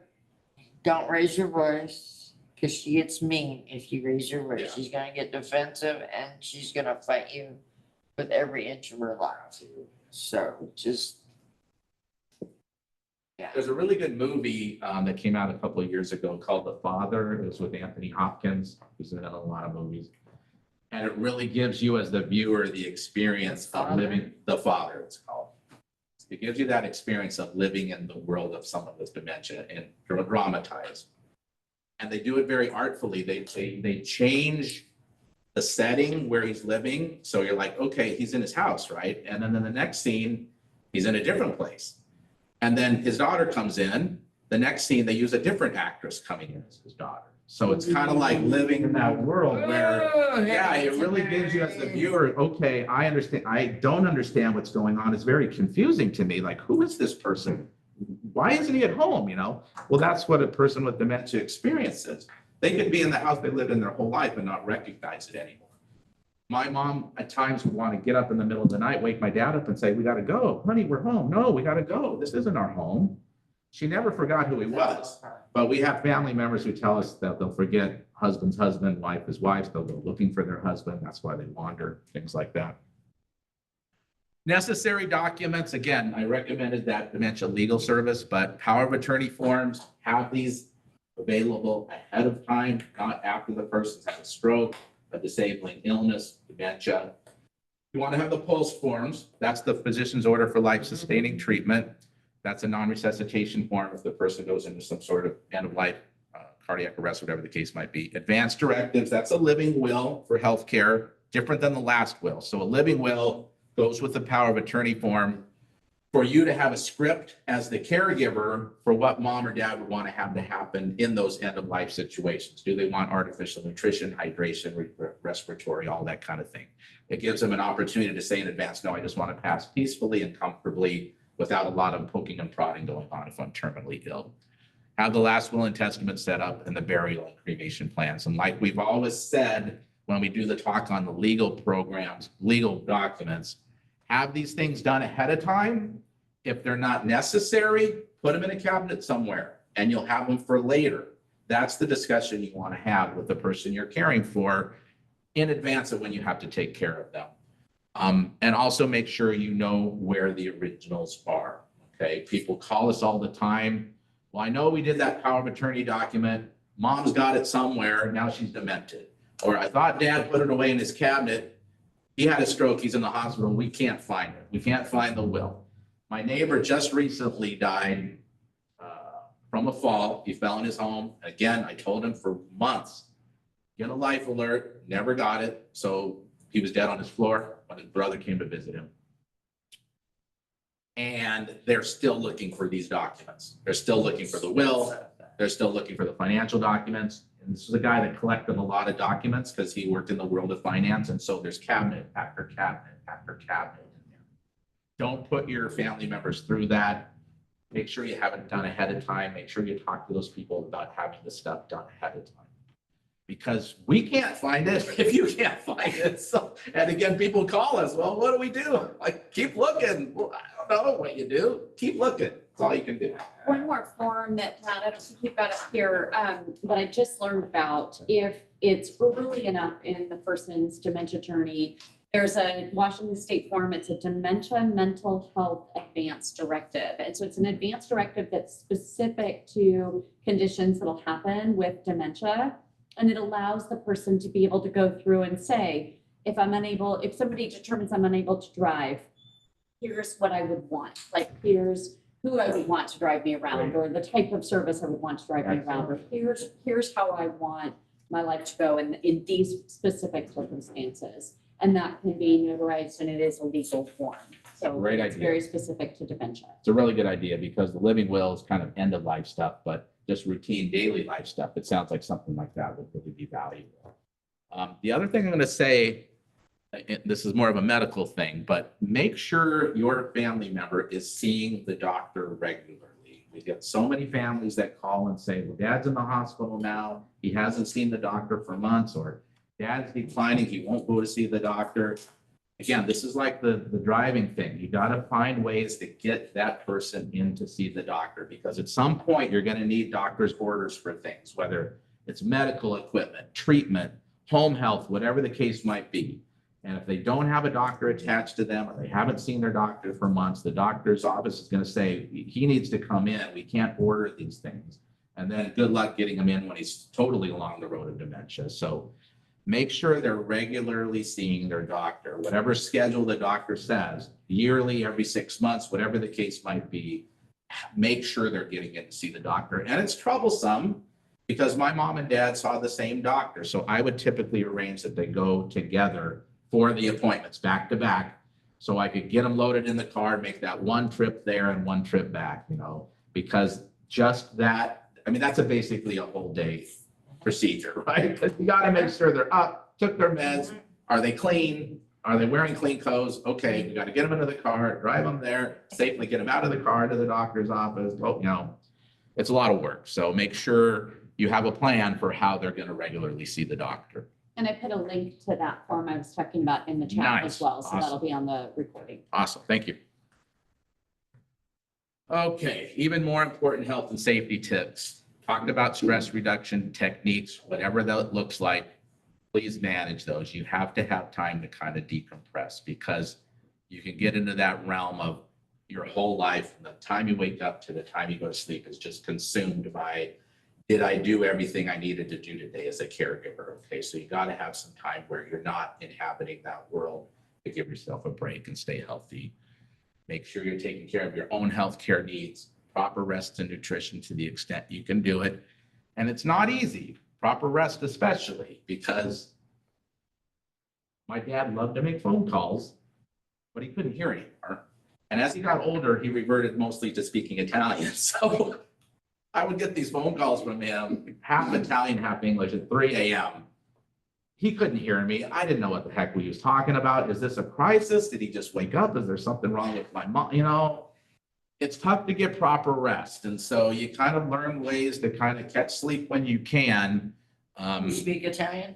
don't raise your voice, because she gets mean if you raise your voice. Yeah. She's gonna get defensive and she's gonna fight you with every inch of her life. So just. Yeah. There's a really good movie that came out a couple of years ago called The Father. It was with Anthony Hopkins, who's in a lot of movies. And it really gives you as the viewer the experience of living, The Father it's called. It gives you that experience of living in the world of someone with dementia and dramatized. And they do it very artfully. They change the setting where he's living. So you're like, okay, he's in his house, right? And then in the next scene, he's in a different place. And then his daughter comes in. The next scene, they use a different actress coming in as his daughter. So it's kind of like living in that world where, yeah, it really gives you as the viewer, okay, I understand. I don't understand what's going on. It's very confusing to me. Like, who is this person? Why isn't he at home? You know, well, that's what a person with dementia experiences. They could be in the house they lived in their whole life and not recognize it anymore. My mom at times would want to get up in the middle of the night, wake my dad up and say, we got to go. Honey, we're home. No, we got to go. This isn't our home. She never forgot who he was. But we have family members who tell us that they'll forget husband's husband, wife is wife. They'll go looking for their husband. That's why they wander, things like that. Necessary documents. Again, I recommended that dementia legal service, but power of attorney forms, have these available ahead of time, not after the person's had a stroke, a disabling illness, dementia. You want to have the PULSE forms. That's the physician's order for life-sustaining treatment. That's a non-resuscitation form if the person goes into some sort of end-of-life cardiac arrest, whatever the case might be. Advanced directives, that's a living will for healthcare, different than the last will. So a living will goes with the power of attorney form for you to have a script as the caregiver for what mom or dad would want to have to happen in those end-of-life situations. Do they want artificial nutrition, hydration, respiratory, all that kind of thing? It gives them an opportunity to say in advance, no, I just want to pass peacefully and comfortably without a lot of poking and prodding going on if I'm terminally ill. Have the last will and testament set up and the burial and cremation plans. And like we've always said, when we do the talk on the legal programs, legal documents, have these things done ahead of time. If they're not necessary, put them in a cabinet somewhere and you'll have them for later. That's the discussion you want to have with the person you're caring for. in advance of when you have to take care of them. And also make sure you know where the originals are. Okay, people call us all the time. Well, I know we did that power of attorney document. Mom's got it somewhere. Now she's demented. Or I thought dad put it away in his cabinet. He had a stroke. He's in the hospital. We can't find it. We can't find the will. My neighbor just recently died from a fall. He fell in his home. Again, I told him for months, get a life alert. Never got it. So he was dead on his floor when his brother came to visit him. And they're still looking for these documents. They're still looking for the will. They're still looking for the financial documents. And this is a guy that collected a lot of documents because he worked in the world of finance. And so there's cabinet after cabinet after cabinet in there. Don't put your family members through that. Make sure you have it done ahead of time. Make sure you talk to those people about having the stuff done ahead of time. Because we can't find it if you can't find it. So, and again, people call us, well, what do we do? Like, keep looking. Well, I don't know what you do. Keep looking. That's all you can do. One more form that, I don't think you've got it here, but I just learned about, if it's early enough in the person's dementia journey, there's a Washington State form. It's a Dementia Mental Health Advance Directive. And so it's an advance directive that's specific to conditions that'll happen with dementia. And it allows the person to be able to go through and say, if somebody determines I'm unable to drive, here's what I would want. Like, here's who I would want to drive me around, or the type of service I would want to drive me around, or here's how I want my life to go in these specific circumstances. And that can be notarized, and it is a legal form. So Great it's idea. very specific to dementia. It's a really good idea because the living will is kind of end of life stuff, but just routine daily life stuff. It sounds like something like that would really be valuable. The other thing I'm going to say, this is more of a medical thing, but make sure your family member is seeing the doctor regularly. We get so many families that call and say, well, dad's in the hospital now. He hasn't seen the doctor for months, or dad's declining. He won't go to see the doctor. Again, this is like the driving thing. You got to find ways to get that person in to see the doctor, because at some point you're going to need doctor's orders for things, whether it's medical equipment, treatment, home health, whatever the case might be. And if they don't have a doctor attached to them, or they haven't seen their doctor for months, the doctor's office is going to say, he needs to come in. We can't order these things. And then good luck getting him in when he's totally along the road of dementia. So make sure they're regularly seeing their doctor, whatever schedule the doctor says, yearly, every 6 months, whatever the case might be. Make sure they're getting in to see the doctor. And it's troublesome because my mom and dad saw the same doctor. So I would typically arrange that they go together for the appointments back to back. So I could get them loaded in the car, make that one trip there and one trip back, because just that, I mean, that's basically a whole day procedure, right? Because you got to make sure they're up, took their meds. Are they clean? Are they wearing clean clothes? Okay, we got to get them into the car, drive them there, safely get them out of the car to the doctor's office. Well, it's a lot of work. So make sure you have a plan for how they're going to regularly see the doctor. And I put a link to that form I was talking about in the chat Nice. as well. So Awesome. that'll be on the recording. Awesome. Thank you. Okay, even more important health and safety tips. Talked about stress reduction techniques, whatever that looks like. Please manage those. You have to have time to kind of decompress, because you can get into that realm of your whole life. From the time you wake up to the time you go to sleep is just consumed by, did I do everything I needed to do today as a caregiver? Okay, so you got to have some time where you're not inhabiting that world to give yourself a break and stay healthy. Make sure you're taking care of your own healthcare needs, proper rest and nutrition to the extent you can do it. And it's not easy, proper rest especially, because my dad loved to make phone calls, but he couldn't hear anymore. And as he got older, he reverted mostly to speaking Italian. So I would get these phone calls from him, half Italian, half English, at 3 a.m. He couldn't hear me. I didn't know what the heck we was talking about. Is this a crisis? Did he just wake up? Is there something wrong with my mom? It's tough to get proper rest. And so you kind of learn ways to kind of catch sleep when you can. You speak Italian?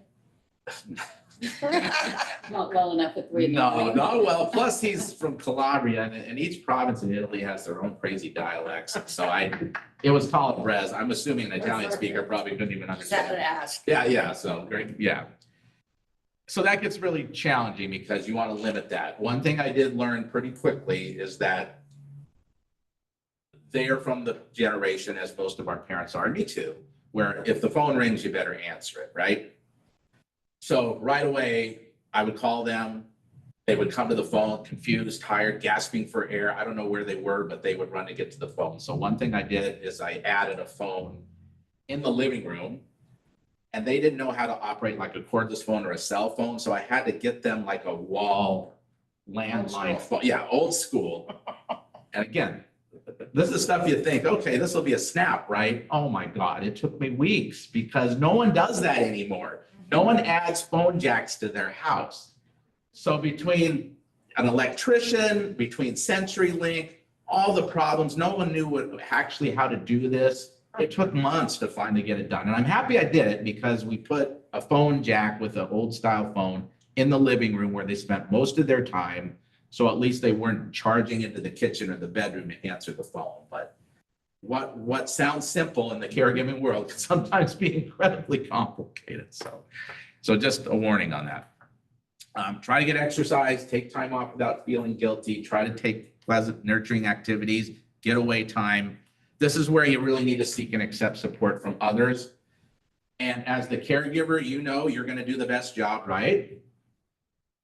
Not well enough at 3 in the No, morning. not well. Plus he's from Calabria, and each province in Italy has their own crazy dialects. So it was called res. I'm assuming an Italian speaker probably couldn't even Just had to understand. ask. Yeah. So great. Yeah. So that gets really challenging because you want to limit that. One thing I did learn pretty quickly is that they are from the generation, as most of our parents are, and me too, where if the phone rings, you better answer it, right? So right away, I would call them. They would come to the phone, confused, tired, gasping for air. I don't know where they were, but they would run to get to the phone. So one thing I did is I added a phone in the living room, and they didn't know how to operate like a cordless phone or a cell phone. So I had to get them like a wall landline phone. Yeah, old school. And again, this is stuff you think, okay, this will be a snap, right? Oh my God, it took me weeks because no one does that anymore. No one adds phone jacks to their house. So between an electrician, between CenturyLink, all the problems, no one knew what actually how to do this. It took months to finally get it done. And I'm happy I did it because we put a phone jack with an old style phone in the living room where they spent most of their time. So at least they weren't charging into the kitchen or the bedroom to answer the phone. But what sounds simple in the caregiving world can sometimes be incredibly complicated. So just a warning on that. Try to get exercise, take time off without feeling guilty, try to take pleasant, nurturing activities, get away time. This is where you really need to seek and accept support from others. And as the caregiver, you know you're going to do the best job, right?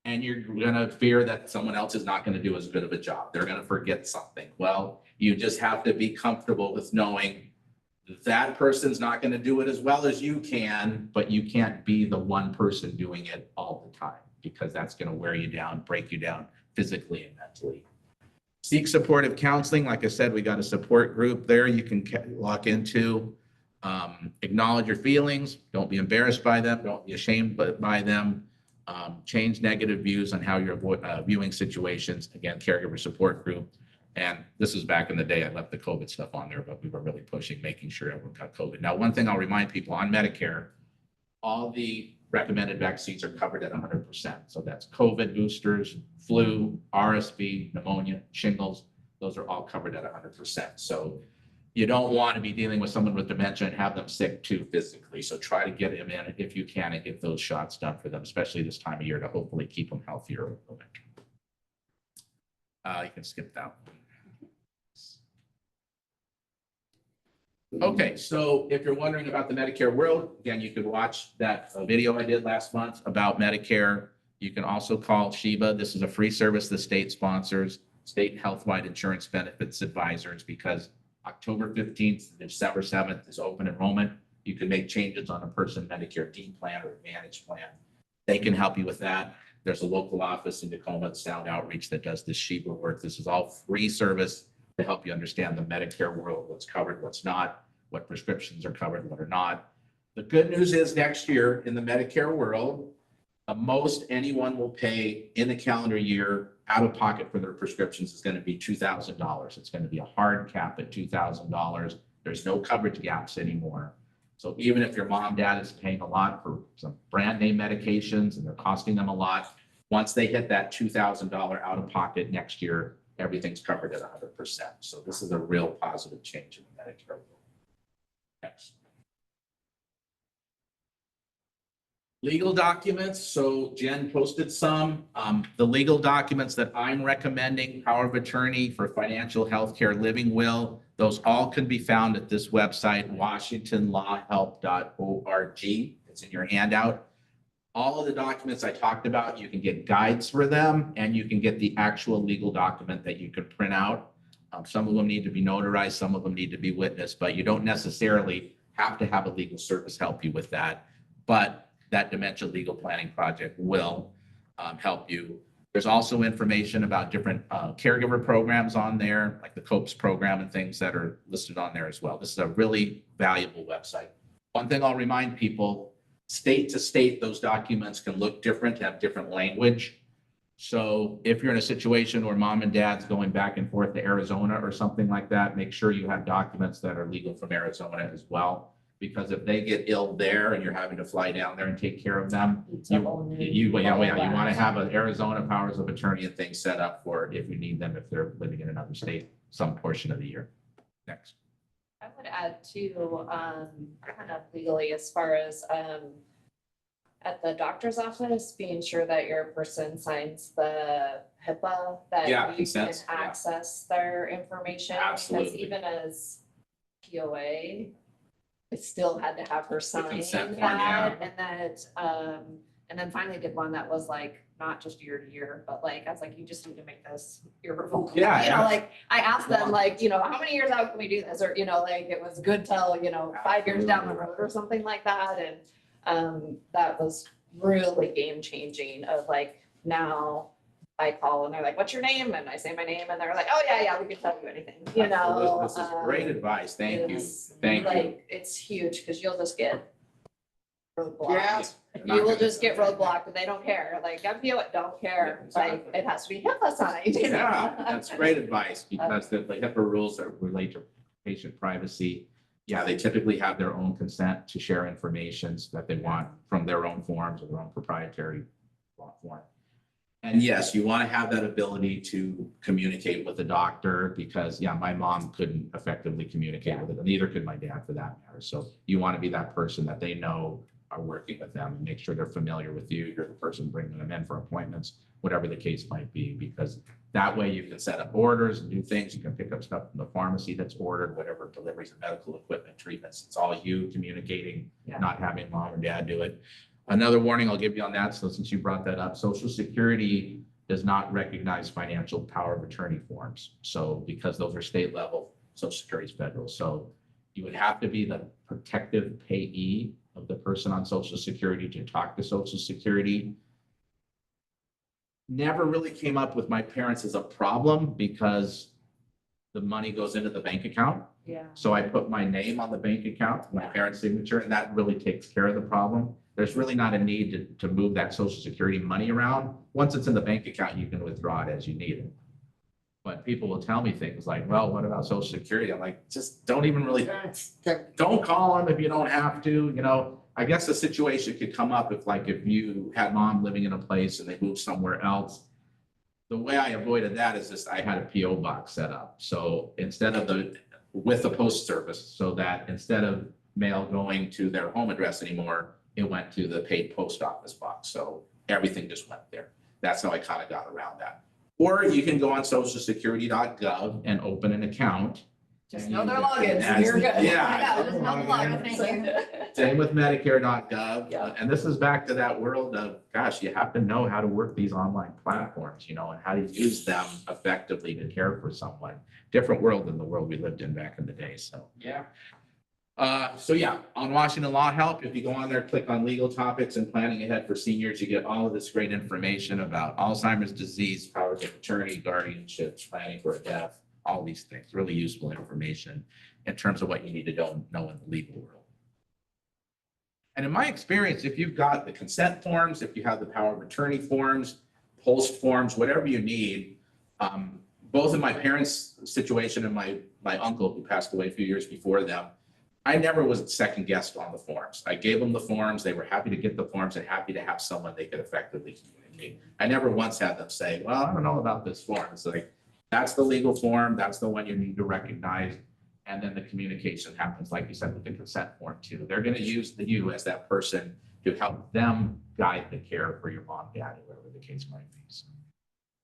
And you're going to fear that someone else is not going to do as good of a job. They're going to forget something. Well, you just have to be comfortable with knowing that person's not going to do it as well as you can, but you can't be the one person doing it all the time because that's going to wear you down, break you down physically and mentally. Seek supportive counseling. Like I said, we got a support group there you can lock into. Acknowledge your feelings. Don't be embarrassed by them. Don't be ashamed by them. Change negative views on how you're viewing situations. Again, caregiver support group. And this is back in the day, I left the COVID stuff on there, but we were really pushing, making sure everyone got COVID. Now, one thing I'll remind people on Medicare, all the recommended vaccines are covered at 100%. So that's COVID boosters, flu, RSV, pneumonia, shingles. Those are all covered at 100%. So you don't want to be dealing with someone with dementia and have them sick too physically. So try to get them in if you can and get those shots done for them, especially this time of year to hopefully keep them healthier over the winter. You can skip that one. Okay, so if you're wondering about the Medicare world, again, you could watch that video I did last month about Medicare. You can also call Sheba. This is a free service the state sponsors, state health-wide insurance benefits advisors, because October 15th to December 7th is open enrollment. You can make changes on a person Medicare D plan or Advantage plan. They can help you with that. There's a local office in Tacoma, Sound Outreach, that does this Sheba work. This is all free service to help you understand the Medicare world, what's covered, what's not, what prescriptions are covered, what are not. The good news is next year in the Medicare world, most anyone will pay in the calendar year out of pocket for their prescriptions is going to be $2,000. It's going to be a hard cap at $2,000. There's no coverage gaps anymore. So even if your mom, dad is paying a lot for some brand name medications and they're costing them a lot, once they hit that $2,000 out of pocket next year, everything's covered at 100%. So this is a real positive change in the Medicare world. Next. Legal documents. So Jen posted some. The legal documents that I'm recommending, power of attorney for financial healthcare living will, those all can be found at this website, washingtonlawhelp.org. It's in your handout. All of the documents I talked about, you can get guides for them, and you can get the actual legal document that you can print out. Some of them need to be notarized, some of them need to be witnessed, but you don't necessarily have to have a legal service help you with that. But that dementia legal planning project will help you. There's also information about different caregiver programs on there, like the COPES program and things that are listed on there as well. This is a really valuable website. One thing I'll remind people, state to state, those documents can look different, have different language. So if you're in a situation where mom and dad's going back and forth to Arizona or something like that, make sure you have documents that are legal from Arizona as well. Because if they get ill there and you're having to fly down there and take care of them, you want to have an Arizona powers of attorney and things set up for if you need them if they're living in another state some portion of the year. Next. I would add to kind of legally as far as at the doctor's office, being sure that your person signs the HIPAA, that Yeah, you can consents, yeah. access their information. Because Absolutely. even as POA, I still had to have her sign consent form, that, and then finally did one that was like, not just year to year, but like, I was like, you just need to make this irrevocable. Yeah, You know, yeah. like, I asked them like, how many years out can we do this? Or, like, it was good till, 5 years down the road or something like that, and that was really game changing of like, now I call and they're like, what's your name? And I say my name and they're like, oh, yeah, we can tell you anything, Absolutely. This is great advice. Thank you. it's Thank you. like, it's huge, because you'll just get roadblocked. Yeah. You will just get roadblocked and they don't care, like, MPO don't care, Yeah, exactly. like, it has to be HIPAA signed. Yeah, that's great advice, because the HIPAA rules that relate to patient privacy, yeah, they typically have their own consent to share information that they want from their own forms or their own proprietary form. And yes, you want to have that ability to communicate with the doctor, because yeah, my mom couldn't effectively communicate with it, and neither could my dad for that matter. So you want to be that person that they know are working with them, and make sure they're familiar with you. You're the person bringing them in for appointments, whatever the case might be, because that way you can set up orders and do things. You can pick up stuff from the pharmacy that's ordered, whatever deliveries of medical equipment, treatments. It's all you communicating, Yeah. not having mom or dad do it. Another warning I'll give you on that, so since you brought that up, Social Security does not recognize financial power of attorney forms. So because those are state level, Social Security is federal. So you would have to be the protective payee of the person on Social Security to talk to Social Security. Never really came up with my parents as a problem, because the money goes into the bank account. Yeah. So I put my name on the bank account, my parents' signature, and that really takes care of the problem. There's really not a need to move that Social Security money around. Once it's in the bank account, you can withdraw it as you need it. But people will tell me things like, well, what about Social Security? I'm like, just don't even really, don't call them if you don't have to, I guess the situation could come up if you had mom living in a place and they moved somewhere else. The way I avoided that is just, I had a PO box set up. So instead of with the post service, so that instead of mail going to their home address anymore, it went to the paid post office box. So everything just went there. That's how I kind of got around that. Or you can go on socialsecurity.gov and open an account. Just And know you their can- logins, and you're good. Yeah. Just know the logins. Thank you. Same with Medicare.gov. Yeah. And this is back to that world of, gosh, you have to know how to work these online platforms, and how to use them effectively to care for someone. Different world than the world we lived in back in the day. So, yeah. So yeah, on Washington Law Help, if you go on there, click on legal topics and planning ahead for seniors, you get all of this great information about Alzheimer's disease, powers of attorney, guardianships, planning for a death, all these things, really useful information in terms of what you need to know in the legal world. And in my experience, if you've got the consent forms, if you have the power of attorney forms, post forms, whatever you need, both in my parents' situation and my uncle who passed away a few years before them, I never was second guessed on the forms. I gave them the forms. They were happy to get the forms and happy to have someone they could effectively communicate. I never once had them say, well, I don't know about this form. It's like, that's the legal form. That's the one you need to recognize. And then the communication happens, like you said, with the consent form too. They're going to use you as that person to help them guide the care for your mom, dad, whatever the case might be. So,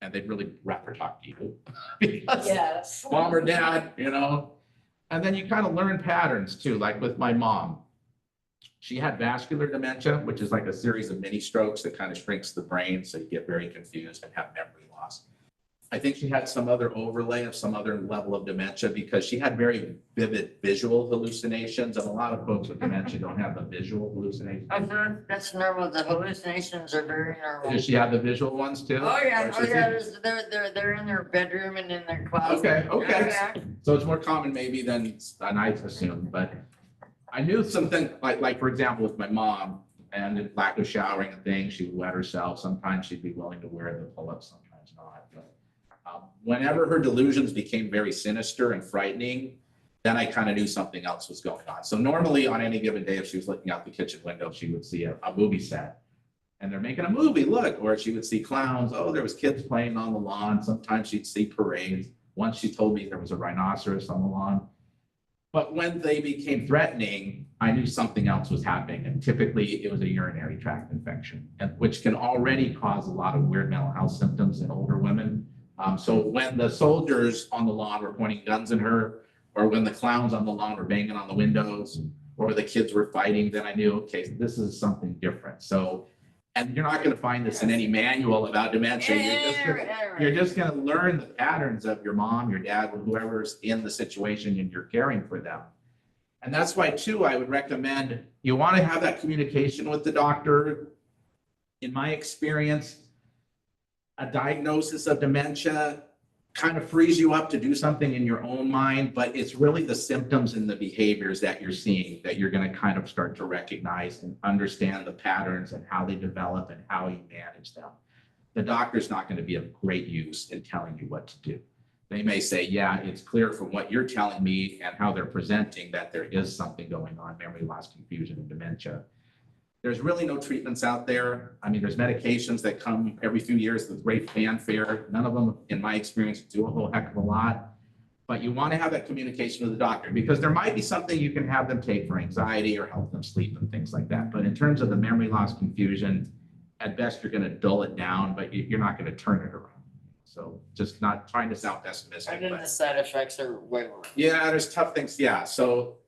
and they'd really rather talk to you. Because Yes. mom or dad, And then you kind of learn patterns too, like with my mom. She had vascular dementia, which is like a series of mini strokes that kind of shrinks the brain. So you get very confused and have memory loss. I think she had some other overlay of some other level of dementia, because she had very vivid visual hallucinations. And a lot of folks with dementia don't have the visual hallucinations. I've heard that's normal. The hallucinations are very normal. Does she have the visual ones too? Oh, yeah, Or oh, is yeah, it- they're in their bedroom and in their closet. Okay, okay. Yeah. So it's more common maybe than I assumed, but I knew something like for example, with my mom and the lack of showering and things, she would wet herself. Sometimes she'd be willing to wear the pull-ups, sometimes not. But whenever her delusions became very sinister and frightening, then I kind of knew something else was going on. So normally on any given day, if she was looking out the kitchen window, she would see a movie set. And they're making a movie, look, or she would see clowns. Oh, there was kids playing on the lawn. Sometimes she'd see parades. Once she told me there was a rhinoceros on the lawn. But when they became threatening, I knew something else was happening. And typically it was a urinary tract infection, and which can already cause a lot of weird mental health symptoms in older women. So when the soldiers on the lawn were pointing guns at her, or when the clowns on the lawn were banging on the windows, or the kids were fighting, then I knew, okay, this is something different. So, and you're not going to find this in any manual about dementia. You're just going to learn the patterns of your mom, your dad, or whoever's in the situation and you're caring for them. And that's why, too, I would recommend you want to have that communication with the doctor. In my experience, a diagnosis of dementia kind of frees you up to do something in your own mind, but it's really the symptoms and the behaviors that you're seeing that you're going to kind of start to recognize and understand the patterns and how they develop and how you manage them. The doctor's not going to be of great use in telling you what to do. They may say, yeah, it's clear from what you're telling me and how they're presenting that there is something going on, memory loss, confusion, and dementia. There's really no treatments out there. I mean, there's medications that come every few years with great fanfare. None of them, in my experience, do a whole heck of a lot. But you want to have that communication with the doctor, because there might be something you can have them take for anxiety or help them sleep and things like that. But in terms of the memory loss, confusion, at best, you're going to dull it down, but you're not going to turn it around. So just not trying to sound pessimistic. And then but the side effects are way worse. yeah, there's tough things. Yeah. So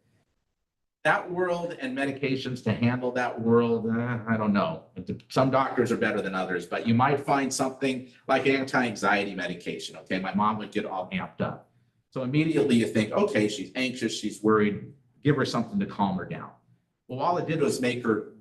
that world and medications to handle that world, I don't know. Some doctors are better than others, but you might find something like anti-anxiety medication. Okay, my mom would get all amped up. So immediately you think, okay, she's anxious, she's worried, give her something to calm her down. Well, all it did was make her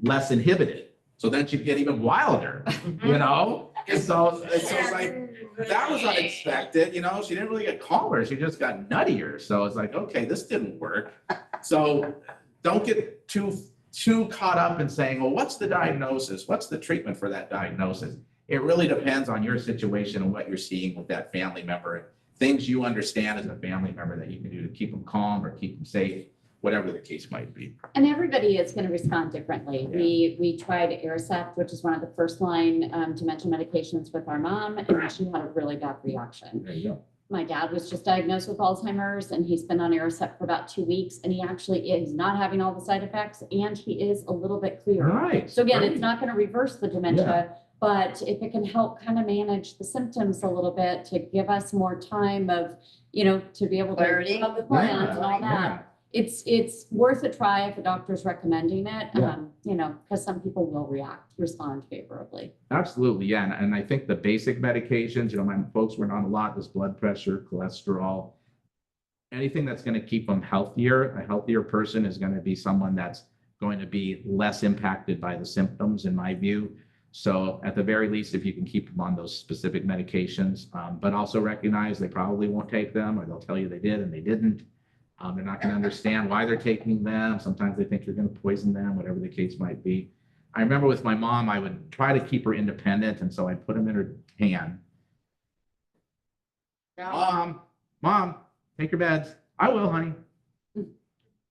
less inhibited. So then she'd get even wilder, you know? And so it's like, that was unexpected, you know? She didn't really get calmer, she just got nuttier. So it's like, okay, this didn't work. So don't get too caught up in saying, well, what's the diagnosis? What's the treatment for that diagnosis? It really depends on your situation and what you're seeing with that family member. Things you understand as a family member that you can do to keep them calm or keep them safe, whatever the case might be. And everybody is going to respond differently. Yeah. We tried Aricept, which is one of the first line dementia medications with our mom, and she had a really bad reaction. There you go. My dad was just diagnosed with Alzheimer's, and he's been on Aricept for about 2 weeks, and he actually is not having all the side effects, and he is a little bit clearer. Right. So again, Great. it's not going to reverse the dementia, but if it can help kind of manage the symptoms a little bit to give us more time of, you know, to be able to Clarity. come up with plans and all that. It's worth a try if a doctor's recommending it, Yeah. you know, because some people will respond favorably. Absolutely, yeah, and I think the basic medications, you know, my folks were on a lot, this blood pressure, cholesterol, anything that's going to keep them healthier. A healthier person is going to be someone that's going to be less impacted by the symptoms, in my view. So at the very least, if you can keep them on those specific medications, but also recognize they probably won't take them, or they'll tell you they did and they didn't. They're not going to understand why they're taking them. Sometimes they think you're going to poison them, whatever the case might be. I remember with my mom, I would try to keep her independent, and so I'd put them in her hand. Mom, take your meds. I will, honey.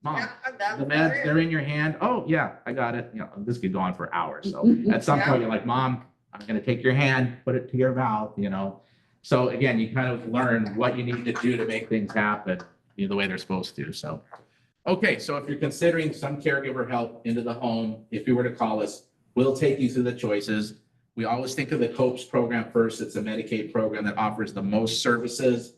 Mom, the meds, they're in your hand. Oh, yeah, I got it. You know, this could go on for hours. So at some point, you're like, Mom, I'm going to take your hand, put it to your mouth, you know. So again, you kind of learn what you need to do to make things happen the way they're supposed to. So, okay, so if you're considering some caregiver help into the home, if you were to call us, we'll take you through the choices. We always think of the COPES program first. It's a Medicaid program that offers the most services.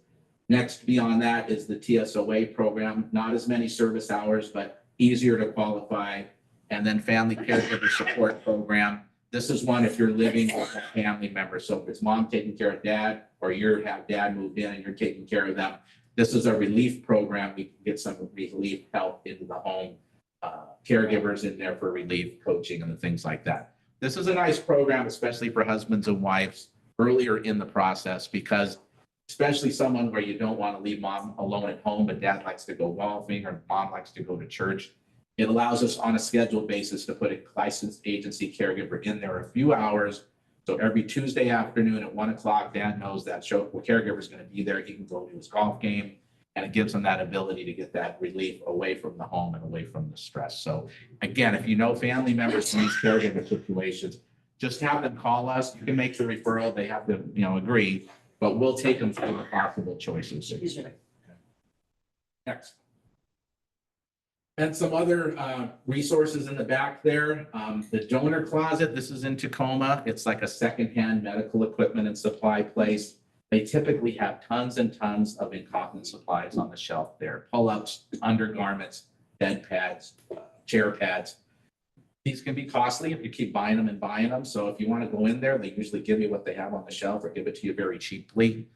Next, beyond that is the TSOA program, not as many service hours, but easier to qualify. And then Family Caregiver Support Program. This is one if you're living with a family member. So if it's mom taking care of dad, or you have dad moved in and you're taking care of them, this is a relief program. We can get some relief help into the home, caregivers in there for relief, coaching, and the things like that. This is a nice program, especially for husbands and wives earlier in the process, because especially someone where you don't want to leave mom alone at home, but dad likes to go golfing or mom likes to go to church. It allows us on a scheduled basis to put a licensed agency caregiver in there a few hours. So every Tuesday afternoon at 1 o'clock, dad knows that caregiver is going to be there. He can go to his golf game, and it gives him that ability to get that relief away from the home and away from the stress. So again, if you know family members in these caregiver situations, just have them call us. You can make the referral. They have to, you know, agree, but we'll take them through the possible choices. Next. And some other resources in the back there. The donor closet, this is in Tacoma. It's like a secondhand medical equipment and supply place. They typically have tons and tons of incontinence supplies on the shelf there. Pull-ups, undergarments, bed pads, chair pads. These can be costly if you keep buying them and buying them. So if you want to go in there, they usually give you what they have on the shelf or give it to you very cheaply.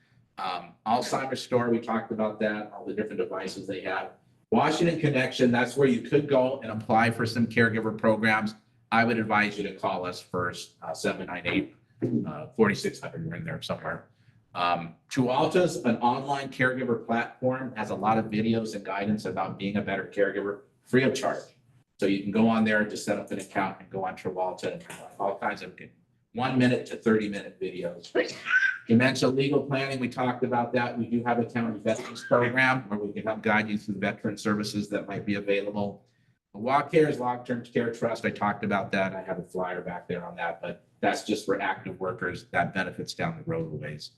Alzheimer's store, we talked about that, all the different devices they have. Washington Connection, that's where you could go and apply for some caregiver programs. I would advise you to call us first, 798-4600, we're in there somewhere. Tualta's an online caregiver platform, has a lot of videos and guidance about being a better caregiver, free of charge. So you can go on there and just set up an account and go on Tualta and all kinds of 1 minute to 30-minute videos. Dementia legal planning, we talked about that. We do have a county veterans program where we can help guide you through veteran services that might be available. The Walk Care's long-term care trust, I talked about that. I have a flyer back there on that, but that's just for active workers. That benefits down the road a ways.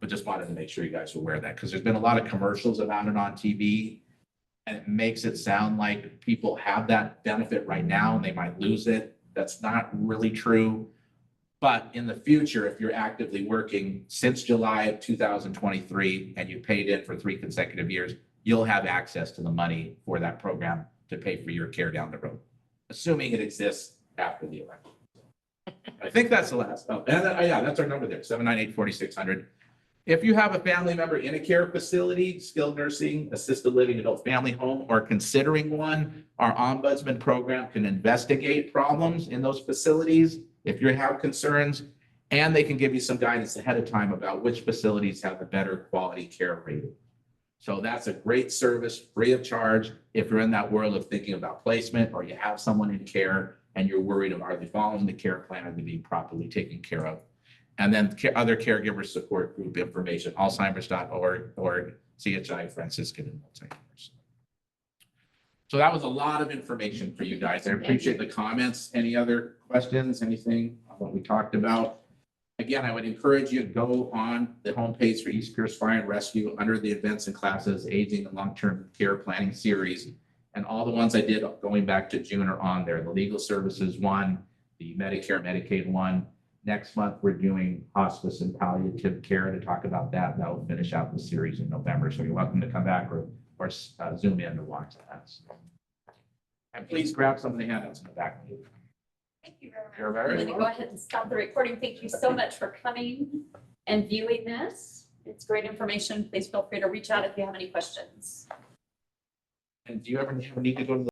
But just wanted to make sure you guys are aware of that because there's been a lot of commercials about it on TV. And it makes it sound like people have that benefit right now and they might lose it. That's not really true. But in the future, if you're actively working since July of 2023 and you paid in for 3 consecutive years, you'll have access to the money for that program to pay for your care down the road, assuming it exists after the election. I think that's the last. Oh, and yeah, that's our number there, 798-4600. If you have a family member in a care facility, skilled nursing, assisted living, adult family home, or considering one, our ombudsman program can investigate problems in those facilities if you have concerns, and they can give you some guidance ahead of time about which facilities have a better quality care rating. So that's a great service, free of charge, if you're in that world of thinking about placement or you have someone in care and you're worried of are they following the care plan, are they being properly taken care of? And then other caregiver support group information, alzheimers.org or CHI Franciscan and Alzheimer's. So that was a lot of information for you guys. I appreciate the comments. Any other questions, anything on what we talked about? Again, I would encourage you to go on the homepage for East Pierce Fire and Rescue under the events and classes, aging and long-term care planning series. And all the ones I did going back to June are on there. The legal services one, the Medicare, Medicaid one. Next month, we're doing hospice and palliative care to talk about that. That will finish out the series in November. So you're welcome to come back or Zoom in to watch that. And please grab some of the handouts in the back. Thank you very much. You're I'm very going to go ahead and stop the recording. Thank you so much for coming and viewing this. It's great information. Please feel free to reach out if you have any questions. And do you ever need to go to the